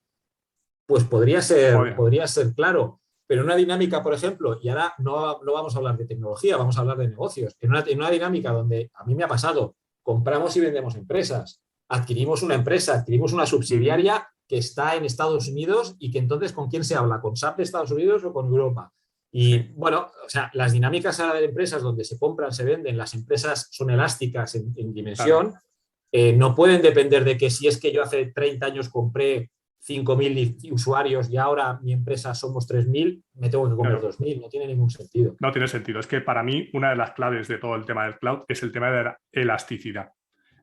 pues podría ser claro, pero en una dinámica, por ejemplo, y ahora no vamos a hablar de tecnología, vamos a hablar de negocios, en una dinámica donde a mí me ha pasado, compramos y vendemos empresas, adquirimos una empresa, adquirimos una subsidiaria que está en Estados Unidos y que entonces ¿con quién se habla? ¿Con SAP de Estados Unidos o con Europa? Y bueno, o sea, las dinámicas ahora de empresas donde se compran, se venden, las empresas son elásticas en dimensión, no pueden depender de que si es que yo hace 30 años compré 5.000 usuarios y ahora mi empresa somos 3.000, me tengo que comer 2.000, no tiene ningún sentido. No tiene sentido. Es que para mí una de las claves de todo el tema del cloud es el tema de la elasticidad.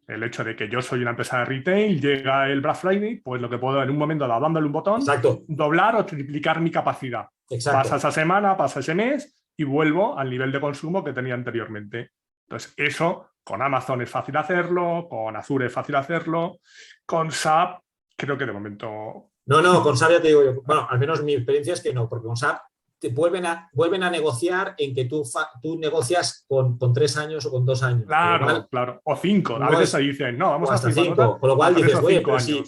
El hecho de que yo soy una empresa de retail, llega el Black Friday, pues lo que puedo en un momento dado, dándole un botón, doblar o triplicar mi capacidad. Pasa esa semana, pasa ese mes y vuelvo al nivel de consumo que tenía anteriormente. Entonces, eso con Amazon es fácil hacerlo, con Azure es fácil hacerlo, con SAP creo que de momento... No, con SAP ya te digo yo, bueno, al menos mi experiencia es que no, porque con SAP te vuelven a negociar en que tú negocias con 3 años o con 2 años. Claro, claro. O 5. A veces se dicen, no, vamos a hasta 5. Con lo cual dices, oye, pero sí.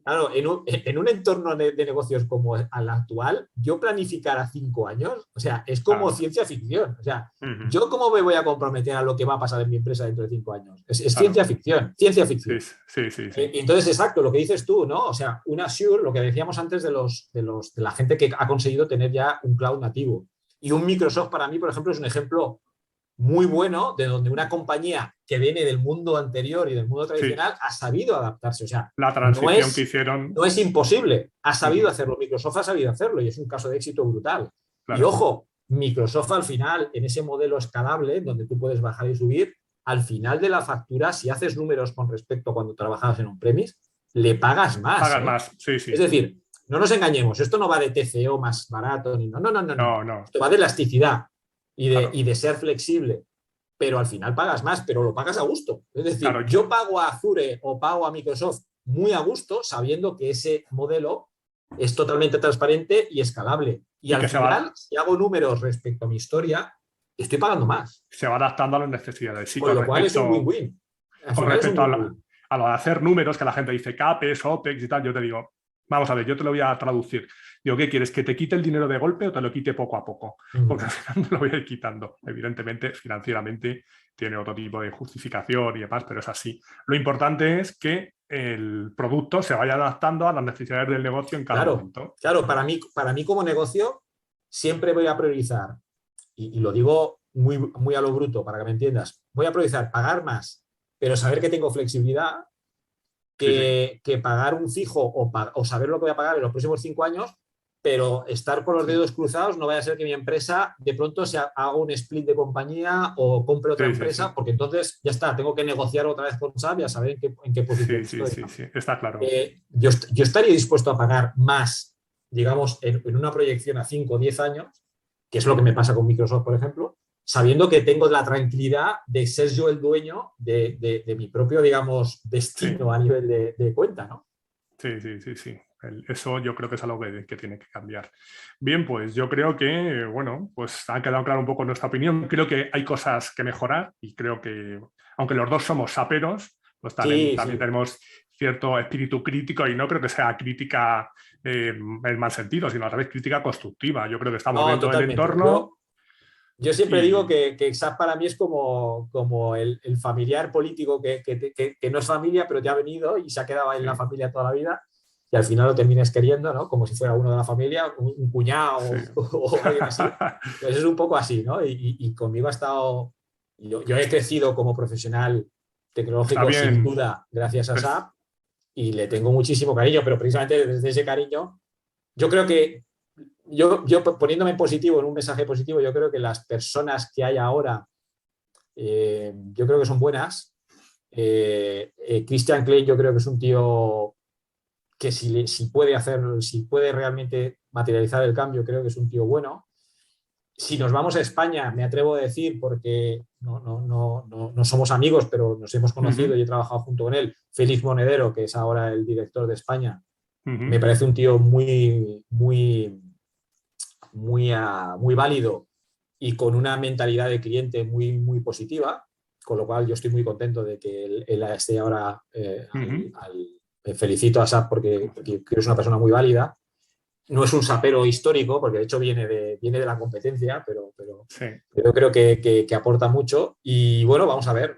Claro, en un entorno de negocios como al actual, yo planificar a 5 años, o sea, es como ciencia ficción. O sea, ¿yo cómo me voy a comprometer a lo que va a pasar en mi empresa dentro de 5 años? Es ciencia ficción, ciencia ficción. Sí. Y entonces, exacto, lo que dices tú, ¿no? O sea, un Azure, lo que decíamos antes de la gente que ha conseguido tener ya un cloud nativo. Y un Microsoft para mí, por ejemplo, es un ejemplo muy bueno de donde una compañía que viene del mundo anterior y del mundo tradicional ha sabido adaptarse. O sea, la transición que hicieron no es imposible, ha sabido hacerlo. Microsoft ha sabido hacerlo y es un caso de éxito brutal. Claro. Y ojo, Microsoft al final, en ese modelo escalable, donde tú puedes bajar y subir, al final de la factura, si haces números con respecto a cuando trabajabas en on-premise, le pagas más. Pagas más, sí. Es decir, no nos engañemos, esto no va de TCO más barato, ni no. Esto va de elasticidad. Y de ser flexible, pero al final pagas más, pero lo pagas a gusto. Es decir, yo pago a Azure o pago a Microsoft muy a gusto sabiendo que ese modelo es totalmente transparente y escalable. Y al final, si hago números respecto a mi historia, estoy pagando más. Se va adaptando a las necesidades. Sí, con lo cual es un win-win. Con respecto a lo de hacer números, que la gente dice CAPEX, OPEX y tal, yo te digo, vamos a ver, yo te lo voy a traducir. Digo, ¿qué quieres? ¿Que te quite el dinero de golpe o te lo quite poco a poco? Porque al final me lo voy a ir quitando. Evidentemente, financieramente tiene otro tipo de justificación y demás, pero es así. Lo importante es que el producto se vaya adaptando a las necesidades del negocio en cada momento. Claro, para mí como negocio siempre voy a priorizar, y lo digo muy a lo bruto para que me entiendas, voy a priorizar pagar más, pero saber que tengo flexibilidad, que pagar un fijo o saber lo que voy a pagar en los próximos 5 años, pero estar con los dedos cruzados no vaya a ser que mi empresa de pronto haga un split de compañía o compre otra empresa, porque entonces ya está, tengo que negociar otra vez con SAP y a saber en qué posición estoy. Sí, está claro. Yo estaría dispuesto a pagar más, digamos, en una proyección a 5 o 10 años, que es lo que me pasa con Microsoft, por ejemplo, sabiendo que tengo la tranquilidad de ser yo el dueño de mi propio, digamos, destino a nivel de cuenta, ¿no? Sí. Eso yo creo que es algo que tiene que cambiar. Bien, pues yo creo que, bueno, pues ha quedado claro un poco nuestra opinión. Creo que hay cosas que mejorar y creo que, aunque los dos somos saperos, pues también tenemos cierto espíritu crítico y no creo que sea crítica en mal sentido, sino a la vez crítica constructiva. Yo creo que estamos dentro del entorno. Yo siempre digo que SAP para mí es como el familiar político que no es familia, pero te ha venido y se ha quedado en la familia toda la vida. Y al final lo termines queriendo, ¿no? Como si fuera uno de la familia, un cuñado o alguien así. Pues es un poco así, ¿no? Y conmigo ha estado... Yo he crecido como profesional tecnológico sin duda gracias a SAP y le tengo muchísimo cariño, pero precisamente desde ese cariño yo creo que yo poniéndome en positivo, en un mensaje positivo, yo creo que las personas que hay ahora yo creo que son buenas. Christian Klein yo creo que es un tío que si puede realmente materializar el cambio, creo que es un tío bueno. Si nos vamos a España, me atrevo a decir, porque no somos amigos, pero nos hemos conocido y he trabajado junto con él, Félix Monedero, que es ahora el director de España, Me parece un tío muy válido y con una mentalidad de cliente muy positiva, con lo cual yo estoy muy contento de que él esté ahora. Felicito a SAP porque creo que es una persona muy válida. No es un sapero histórico, porque de hecho viene de la competencia, pero Sí. yo creo que aporta mucho. Y bueno, vamos a ver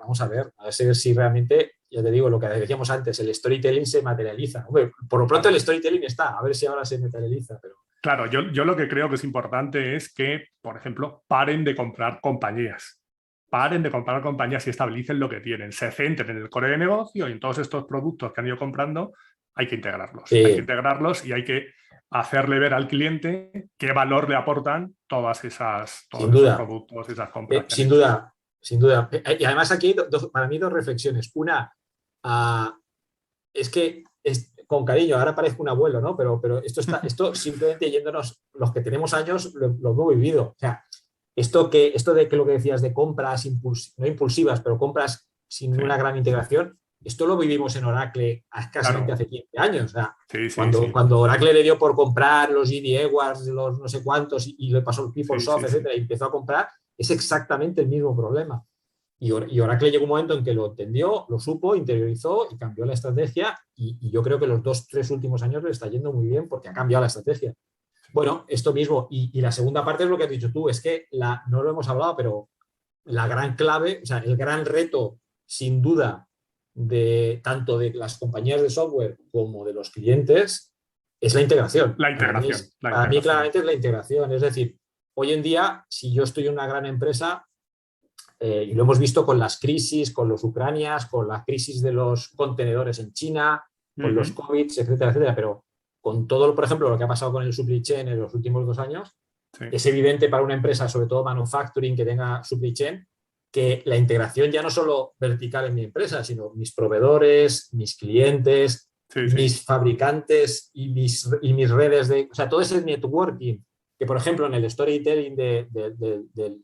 si realmente, ya te digo, lo que decíamos antes, el storytelling se materializa. Hombre, por lo pronto el storytelling está, a ver si ahora se materializa. Pero... Claro, yo lo que creo que es importante es que, por ejemplo, paren de comprar compañías. Paren de comprar compañías y estabilicen lo que tienen. Se centren en el core de negocio y en todos estos productos que han ido comprando hay que integrarlos. Sí. Hay que integrarlos y hay que hacerle ver al cliente qué valor le aportan todos esos productos, esas compras. Sin duda. Y además aquí para mí dos reflexiones. Una, es que con cariño, ahora parezco un abuelo, ¿no? Pero esto simplemente yéndonos, los que tenemos años, lo hemos vivido. O sea, esto de que lo que decías de compras no impulsivas, pero compras sin una gran integración, esto lo vivimos en Oracle escasamente hace 15 años. O sea, cuando Oracle le dio por comprar los GD Edwards, los no sé cuántos, y le pasó el PeopleSoft, etcétera, y empezó a comprar, es exactamente el mismo problema. Y Oracle llegó un momento en que lo entendió, lo supo, interiorizó y cambió la estrategia. Y yo creo que los 2-3 últimos años le está yendo muy bien porque ha cambiado la estrategia. Bueno, esto mismo. Y la segunda parte es lo que has dicho tú, es que no lo hemos hablado, pero la gran clave, o sea, el gran reto, sin duda, tanto de las compañías de software como de los clientes, es la integración. La integración. Para mí claramente es la integración. Es decir, hoy en día, si yo estoy en una gran empresa, y lo hemos visto con las crisis, con los ucranias, con la crisis de los contenedores en China, con los COVID, etcétera, etcétera, pero con todo, por ejemplo, lo que ha pasado con el supply chain en los últimos 2 años, es evidente para una empresa, sobre todo manufacturing, que tenga supply chain, que la integración ya no solo vertical en mi empresa, sino mis proveedores, mis clientes, mis fabricantes y mis redes o sea, todo ese networking, que por ejemplo en el storytelling de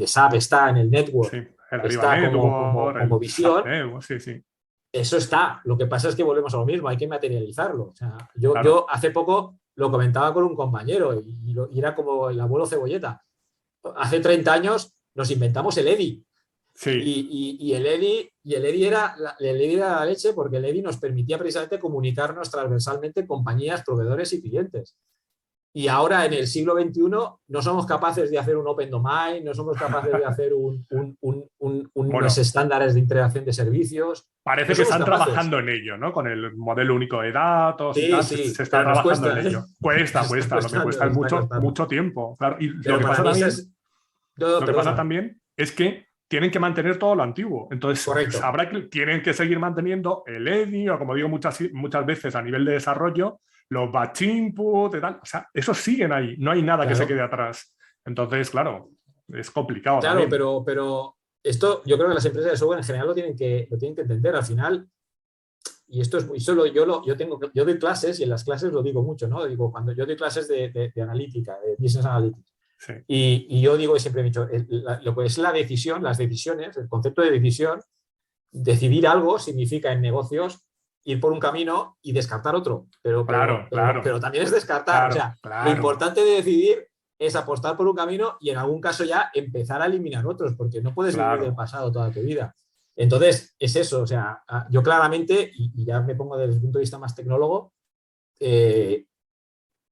SAP está en el network, está como visión. Eso está. Lo que pasa es que volvemos a lo mismo, hay que materializarlo. O sea, yo hace poco lo comentaba con un compañero y era como el abuelo Cebolleta. Hace 30 años nos inventamos el EDI. Y el EDI era la leche, porque el EDI nos permitía precisamente comunicarnos transversalmente compañías, proveedores y clientes. Y ahora en el siglo XXI no somos capaces de hacer un Open Domain, no somos capaces de hacer unos estándares de integración de servicios. Parece que están trabajando en ello, ¿no? Con el modelo único de datos y tal, se está trabajando en ello. Cuesta, lo que cuesta es mucho tiempo. Claro. Y lo que pasa también es que tienen que mantener todo lo antiguo. Entonces, tienen que seguir manteniendo el EDI, o como digo muchas veces a nivel de desarrollo, los batch input y tal. O sea, esos siguen ahí. No hay nada que se quede atrás. Entonces, claro, es complicado. Claro, pero esto yo creo que las empresas de software en general lo tienen que entender. Al final, y esto es solo yo doy clases, y en las clases lo digo mucho, ¿no? Digo, cuando yo doy clases de analítica, de business analytics, y yo digo, siempre he dicho, lo que es la decisión, las decisiones, el concepto de decisión, decidir algo significa en negocios ir por un camino y descartar otro. Pero también es descartar. Lo importante de decidir es apostar por un camino y en algún caso ya empezar a eliminar otros, porque no puedes vivir del pasado toda tu vida. Entonces, es eso. O sea, yo claramente, y ya me pongo desde el punto de vista más tecnólogo,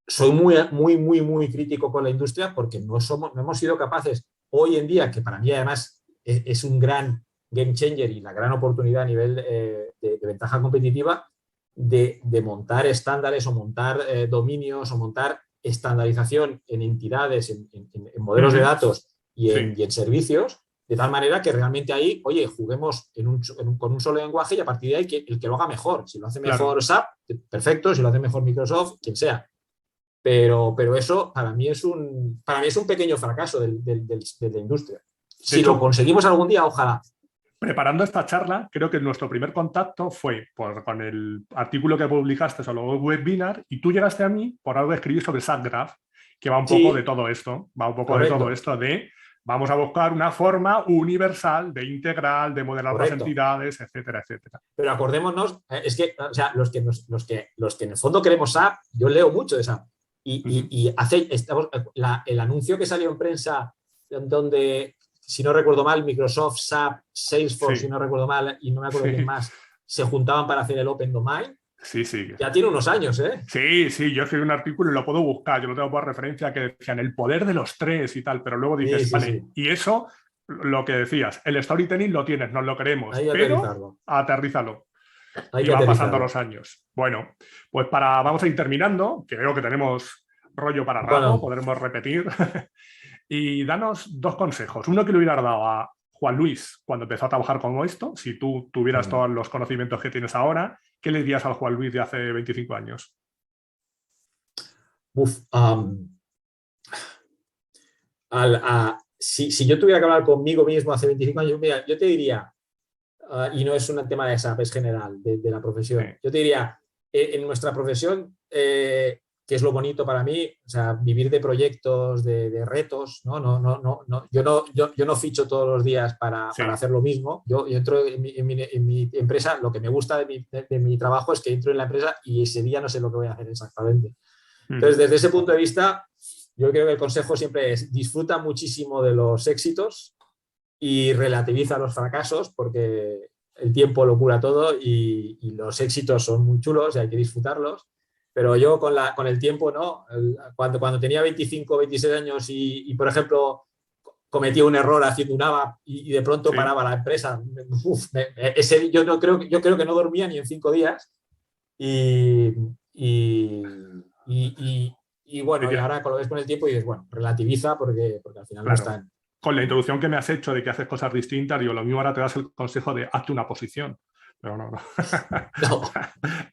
soy muy crítico con la industria, porque no hemos sido capaces hoy en día, que para mí además es un gran game changer y la gran oportunidad a nivel de ventaja competitiva, de montar estándares o montar dominios o montar estandarización en entidades, en modelos de datos y en servicios, de tal manera que realmente ahí, oye, juguemos con un solo lenguaje, y a partir de ahí el que lo haga mejor. Si lo hace mejor SAP, perfecto. Si lo hace mejor Microsoft, quien sea. Pero eso para mí es un pequeño fracaso de la industria. Si lo conseguimos algún día, ojalá. Preparando esta charla, creo que nuestro primer contacto fue con el artículo que publicaste sobre el webinar, y tú llegaste a mí por algo que escribí sobre SAP Graph, que va un poco de todo esto. Va un poco de todo esto de Vamos a buscar una forma universal de integral, de modelar las Correcto. entidades, etcétera, etcétera. Pero acordémonos, es que, o sea, los que en el fondo queremos SAP, yo leo mucho de SAP. Y el anuncio que salió en prensa, donde, si no recuerdo mal, Microsoft, SAP, Salesforce, Sí. si no recuerdo mal, y no me acuerdo quién más, se juntaban para hacer el Open Domain. Sí, sí. Ya tiene unos años, ¿eh? Sí, sí, yo escribí un artículo y lo puedo buscar, yo lo tengo por referencia, que decían el poder de los tres y tal, pero luego Sí, dices, sí, vale, sí. y eso, lo que decías, el storytelling lo tienes, nos lo queremos, Hay que pero aterrizarlo. aterrízalo. Hay Y que van pasando aterrizarlo. los años. Bueno, pues vamos a ir terminando, que veo que tenemos rollo para rato, Bueno, podremos repetir. Y danos dos consejos. Uno que le hubieras dado a Juan Luis cuando empezó a trabajar con esto, si tú tuvieras todos los conocimientos que tienes ahora, ¿qué le dirías al Juan Luis de hace 25 años? uf, si yo tuviera que hablar conmigo mismo hace 25 años, mira, yo te diría, y no es un tema de SAP, es general, de la Sí, profesión, yo te diría, en nuestra profesión, que es lo bonito para mí, o sea, vivir de proyectos, de retos, ¿no? Yo no ficho todos los días para sí. hacer lo mismo. Yo entro en mi empresa, lo que me gusta de mi trabajo es que entro en la empresa y ese día no sé lo que voy a hacer exactamente. Entonces, desde ese punto de vista, yo creo que el consejo siempre es disfruta muchísimo de los éxitos y relativiza los fracasos porque el tiempo lo cura todo y los éxitos son muy chulos y hay que disfrutarlos. Pero yo con el tiempo, ¿no? Cuando tenía 25 26 años por ejemplo, cometía un error haciendo un ABAP y de pronto Sí. paraba la empresa, yo creo que no dormía ni en 5 días y, y, bueno, y Diría, ahora lo ves con el tiempo y dices, bueno, relativiza porque al final no claro, está en... con la introducción que me has hecho de que haces cosas distintas, digo, lo mismo ahora te das el consejo de hazte una posición. Pero no, no. No,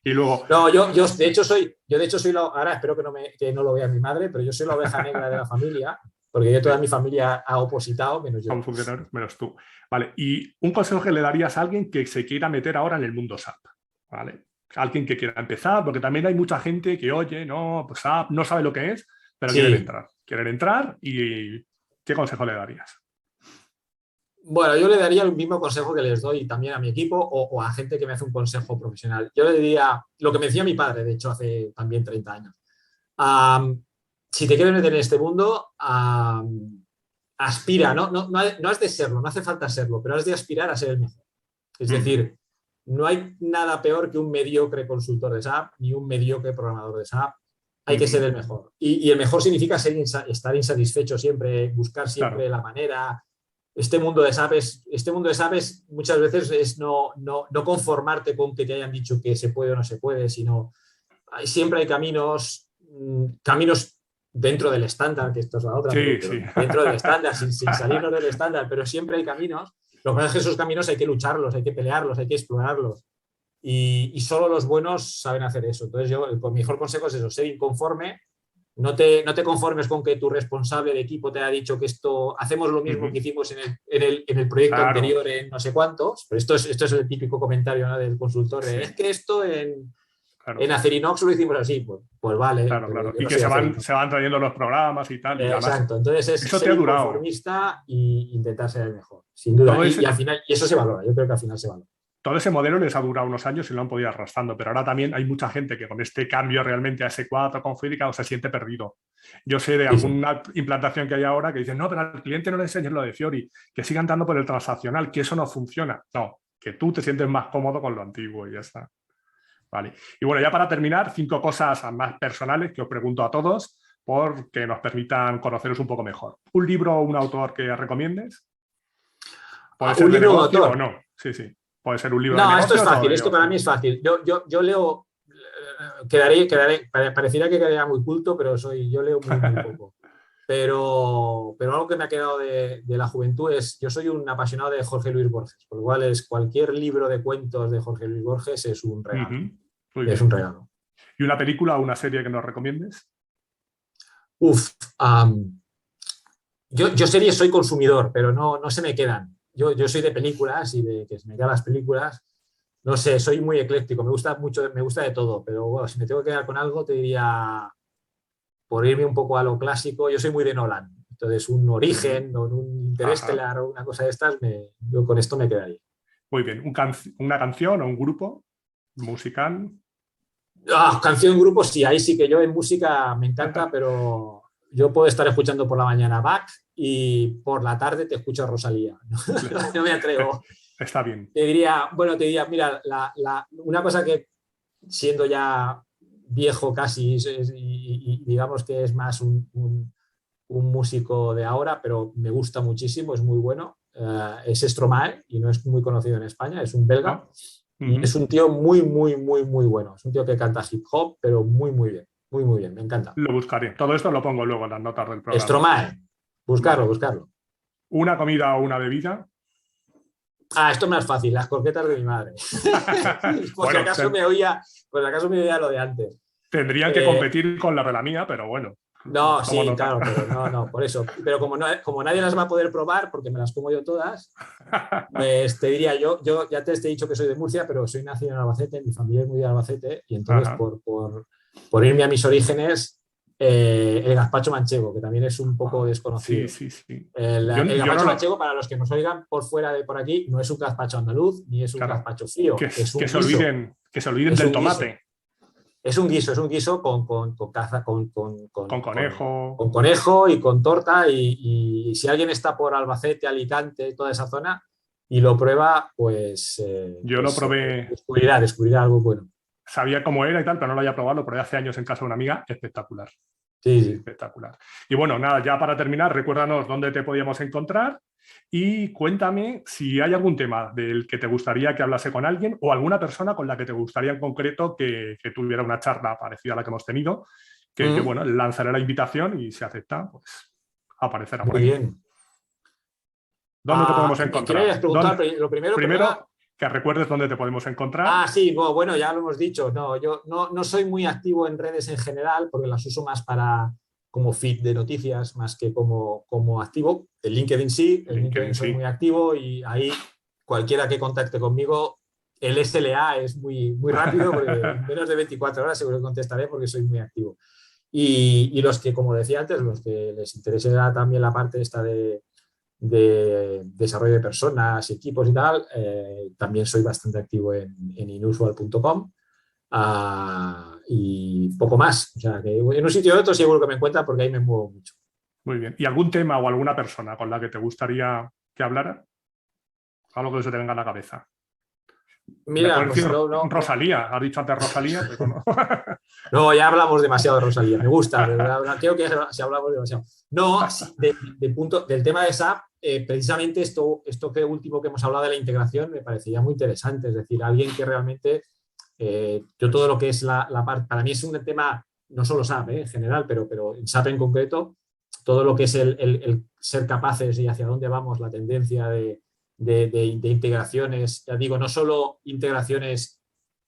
Y luego, no, yo de hecho soy ahora espero que no lo vea mi madre, pero yo soy la oveja negra de la familia, porque yo toda sí, mi familia ha opositado, menos son yo. funcionarios menos tú. Vale, y un consejo que le darías a alguien que se quiera meter ahora en el mundo SAP. ¿Vale? Alguien que quiera empezar, porque también hay mucha gente que oye, no, pues SAP no sabe lo que es, pero quieren Sí, entrar. Quieren entrar y ¿qué consejo le darías? bueno, yo le daría el mismo consejo que les doy también a mi equipo o a gente que me hace un consejo profesional. Yo le diría lo que me decía mi padre, de hecho, hace también 30 años. Um, si te quieres meter en este mundo, aspira, no has de serlo, no hace falta serlo, pero has de aspirar a ser el mejor. Es decir, no hay nada peor que un mediocre consultor de SAP ni un mediocre programador de SAP. Hay que ser el mejor. Y el mejor significa estar insatisfecho siempre, buscar siempre Claro, la manera. Este mundo de SAP muchas veces es no conformarte con que te hayan dicho que se puede o no se puede, sino siempre hay caminos dentro del estándar, que esto es la otra, sí, pero sí. dentro del estándar, sin salirnos del estándar, pero siempre hay caminos. Lo que pasa es que esos caminos hay que lucharlos, hay que pelearlos, hay que explorarlos. Y solo los buenos saben hacer eso. Entonces yo, el mejor consejo es eso, ser inconforme. No te conformes con que tu responsable de equipo te haya dicho que hacemos lo mismo que hicimos en el proyecto Claro, anterior en no sé cuántos, pero esto es el típico comentario, ¿no?, del consultor, sí, es que esto en claro, Acerinox lo hicimos así, pues vale, claro, pero claro. yo Y no que soy se Acerinox. van trayendo los programas y tal, y además Exacto, entonces es eso te ser ha durado. inconformista e intentar ser el mejor, sin duda. Todo Y ese, al final, y eso se valora, yo creo que al final se valora. todo ese modelo les ha durado unos años y lo han podido ir arrastrando, pero ahora también hay mucha gente que con este cambio realmente a S4 con Fídica se siente perdido. Yo sé de Sí, sí. alguna implantación que hay ahora que dicen, no, pero al cliente no le enseñes lo de Fiori, que sigan dando por el transaccional, que eso no funciona. No, que tú te sientes más cómodo con lo antiguo y ya está. Vale. Y bueno, ya para terminar, 5 cosas más personales que os pregunto a todos porque nos permitan conoceros un poco mejor. ¿Un libro o un autor que recomiendes? Puede ser Un de libro o un negocio o autor. no. Sí, sí. Puede ser un libro de No, esto es negocios o fácil, de esto para mí ocio. es fácil. Yo leo, pareciera que quedaría muy culto, pero yo leo muy, muy poco. Pero algo que me ha quedado de la juventud es, yo soy un apasionado de Jorge Luis Borges, por lo cual cualquier libro de cuentos de Jorge Luis Borges es un regalo. Muy Es un bien. regalo. ¿Y una película o una serie que nos recomiendes? Uf, yo series soy consumidor, pero no se me quedan. Yo soy de películas y de que se me quedan las películas. No sé, soy muy ecléctico, me gusta mucho, me gusta de todo, pero bueno, si me tengo que quedar con algo, te diría, por irme un poco a lo clásico, yo soy muy de Nolan. Entonces, un Origen o un Interestelar o una cosa de estas, yo con esto me quedaría. Muy bien. ¿Una canción o un grupo musical? Canción, grupo, sí, ahí sí que yo en música me encanta, pero yo puedo estar escuchando por la mañana Bach y por la tarde te escucho a Rosalía. No me atrevo. Está bien. Te diría, mira, una cosa que siendo ya viejo casi y digamos que es más un músico de ahora, pero me gusta muchísimo, es muy bueno, es Stromae y no es muy conocido en España, es un belga. Y es un tío muy, muy, muy, muy bueno. Es un tío que canta hip hop, pero muy, muy bien. Muy, muy bien. Me encanta. Lo buscaré. Todo esto lo pongo luego en las notas del programa. Stromae. Buscarlo, vale. Buscarlo. ¿Una comida o una bebida? Esto es más fácil. Las croquetas de mi madre. Por si acaso me oía lo de antes. Tendrían que competir con la de la mía, pero bueno. No, sí, claro, pero no, por eso. Pero como nadie las va a poder probar, porque me las como yo todas, pues te diría, yo ya te he dicho que soy de Murcia, pero soy nacido en Albacete, mi familia es muy de Albacete, y entonces por irme a mis orígenes, el gazpacho manchego, que también es un poco desconocido. Sí. El gazpacho manchego, para los que nos oigan por fuera de por aquí, no es un gazpacho andaluz, ni es un gazpacho frío. Que se olviden del tomate. Es un guiso con conejo. Con conejo y con torta. Y si alguien está por Albacete, Alicante, toda esa zona, y lo prueba, pues. Yo lo probé. Descubrirá algo bueno. Sabía cómo era y tal, pero no lo había probado, lo probé hace años en casa de una amiga. Espectacular. Sí. Espectacular. Y bueno, nada, ya para terminar, recuérdanos dónde te podíamos encontrar y cuéntame si hay algún tema del que te gustaría que hablase con alguien o alguna persona con la que te gustaría en concreto que tuviera una charla parecida a la que hemos tenido, que bueno, lanzaré la invitación y si acepta, pues aparecerá por aquí. Muy bien. ¿Dónde te podemos encontrar? Lo primero que recuerdes dónde te podemos encontrar. Sí, bueno, ya lo hemos dicho. No, yo no soy muy activo en redes en general porque las uso más como feed de noticias más que como activo. El LinkedIn sí, soy muy activo y ahí cualquiera que contacte conmigo, el SLA es muy, muy rápido porque en menos de 24 horas seguro que contestaré porque soy muy activo. Y los que, como decía antes, los que les interese también la parte esta de desarrollo de personas, equipos y tal, también soy bastante activo en inusual.com. Y poco más. O sea, que en un sitio o otro seguro que me encuentran porque ahí me muevo mucho. Muy bien. ¿Y algún tema o alguna persona con la que te gustaría que hablara? Algo que se te venga a la cabeza. Mira, Rosalía. ¿Has dicho antes Rosalía? Pero no. No, ya hablamos demasiado de Rosalía. Me gusta. Creo que si hablamos demasiado. No, del tema de SAP, precisamente esto que último que hemos hablado de la integración me parecería muy interesante. Es decir, alguien que realmente yo todo lo que es la parte, para mí es un tema, no solo SAP en general, pero en SAP en concreto, todo lo que es el ser capaces y hacia dónde vamos, la tendencia de integraciones, ya digo, no solo integraciones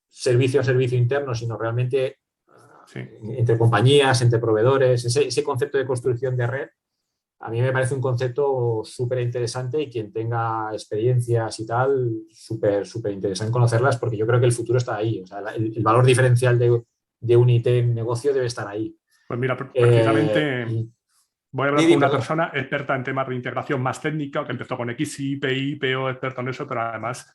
servicio a servicio interno, sino realmente entre compañías, entre proveedores, ese concepto de construcción de red, a mí me parece un concepto súper interesante y quien tenga experiencias y tal, súper interesante conocerlas porque yo creo que el futuro está ahí. O sea, el valor diferencial de un IT en negocio debe estar ahí. Pues mira, precisamente voy a hablar con una persona experta en temas de integración más técnica, que empezó con XI, PI, PO, experto en eso, pero además...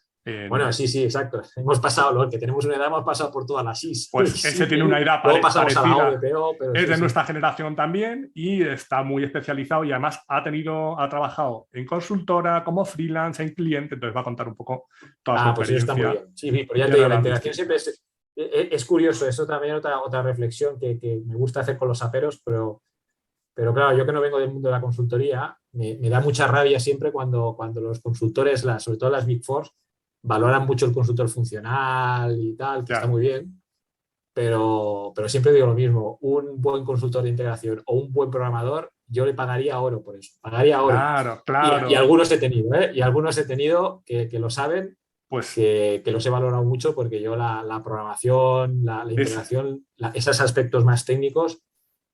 Bueno, sí, exacto. Hemos pasado, los que tenemos una edad, hemos pasado por todas las IS. Pues ese tiene una edad parecida. A la OVPO, pero es de nuestra generación también y está muy especializado y además ha trabajado en consultora, como freelance, en cliente, entonces va a contar un poco toda su experiencia. Pues está muy bien. Sí, pero ya te digo, la integración siempre es curioso. Eso también otra reflexión que me gusta hacer con los aperos, pero claro, yo que no vengo del mundo de la consultoría, me da mucha rabia siempre cuando los consultores, sobre todo las Big Four, valoran mucho el consultor funcional y tal, que está muy bien, pero siempre digo lo mismo, un buen consultor de integración o un buen programador, yo le pagaría oro por eso, pagaría oro. Claro. Y algunos he tenido, que lo saben, pues que los he valorado mucho porque yo la programación, la integración, esos aspectos más técnicos,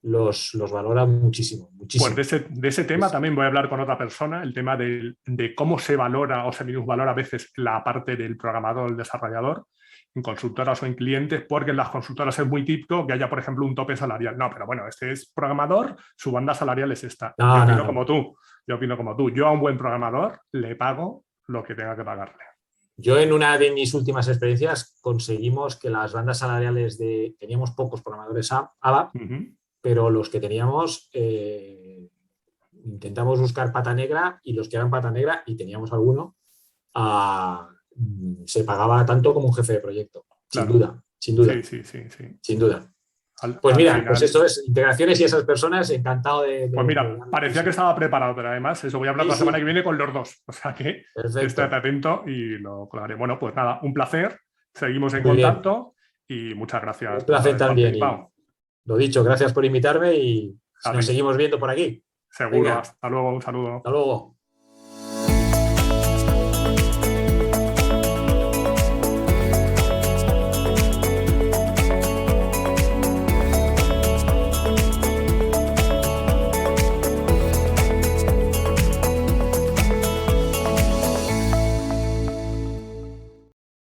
los valora muchísimo. Pues de ese tema también voy a hablar con otra persona, el tema de cómo se valora o se minusvalora a veces la parte del programador, el desarrollador, en consultoras o en clientes, porque en las consultoras es muy típico que haya, por ejemplo, un tope salarial. No, pero bueno, este es programador, su banda salarial es esta. No, yo opino no. como tú. Yo opino como tú. Yo a un buen programador le pago lo que tenga que pagarle. Yo en una de mis últimas experiencias conseguimos que las bandas salariales teníamos pocos programadores ABAP, pero los que teníamos intentamos buscar pata negra, y los que eran pata negra, y teníamos alguno, se pagaba tanto como un jefe de proyecto. Sin Claro. duda, sin duda. Sí. Sin duda. Pues mira, final, pues esto es integraciones y esas personas, encantado de pues mira, parecía que estaba preparado, pero además eso voy a hablar la semana que viene con los dos. O sea que estate atento y lo colgaré. Bueno, pues nada, un placer. Seguimos en contacto y muchas gracias. Un placer también. Lo dicho, gracias por invitarme y nos seguimos viendo por aquí. Seguro. Venga. Hasta luego, un saludo. Hasta luego.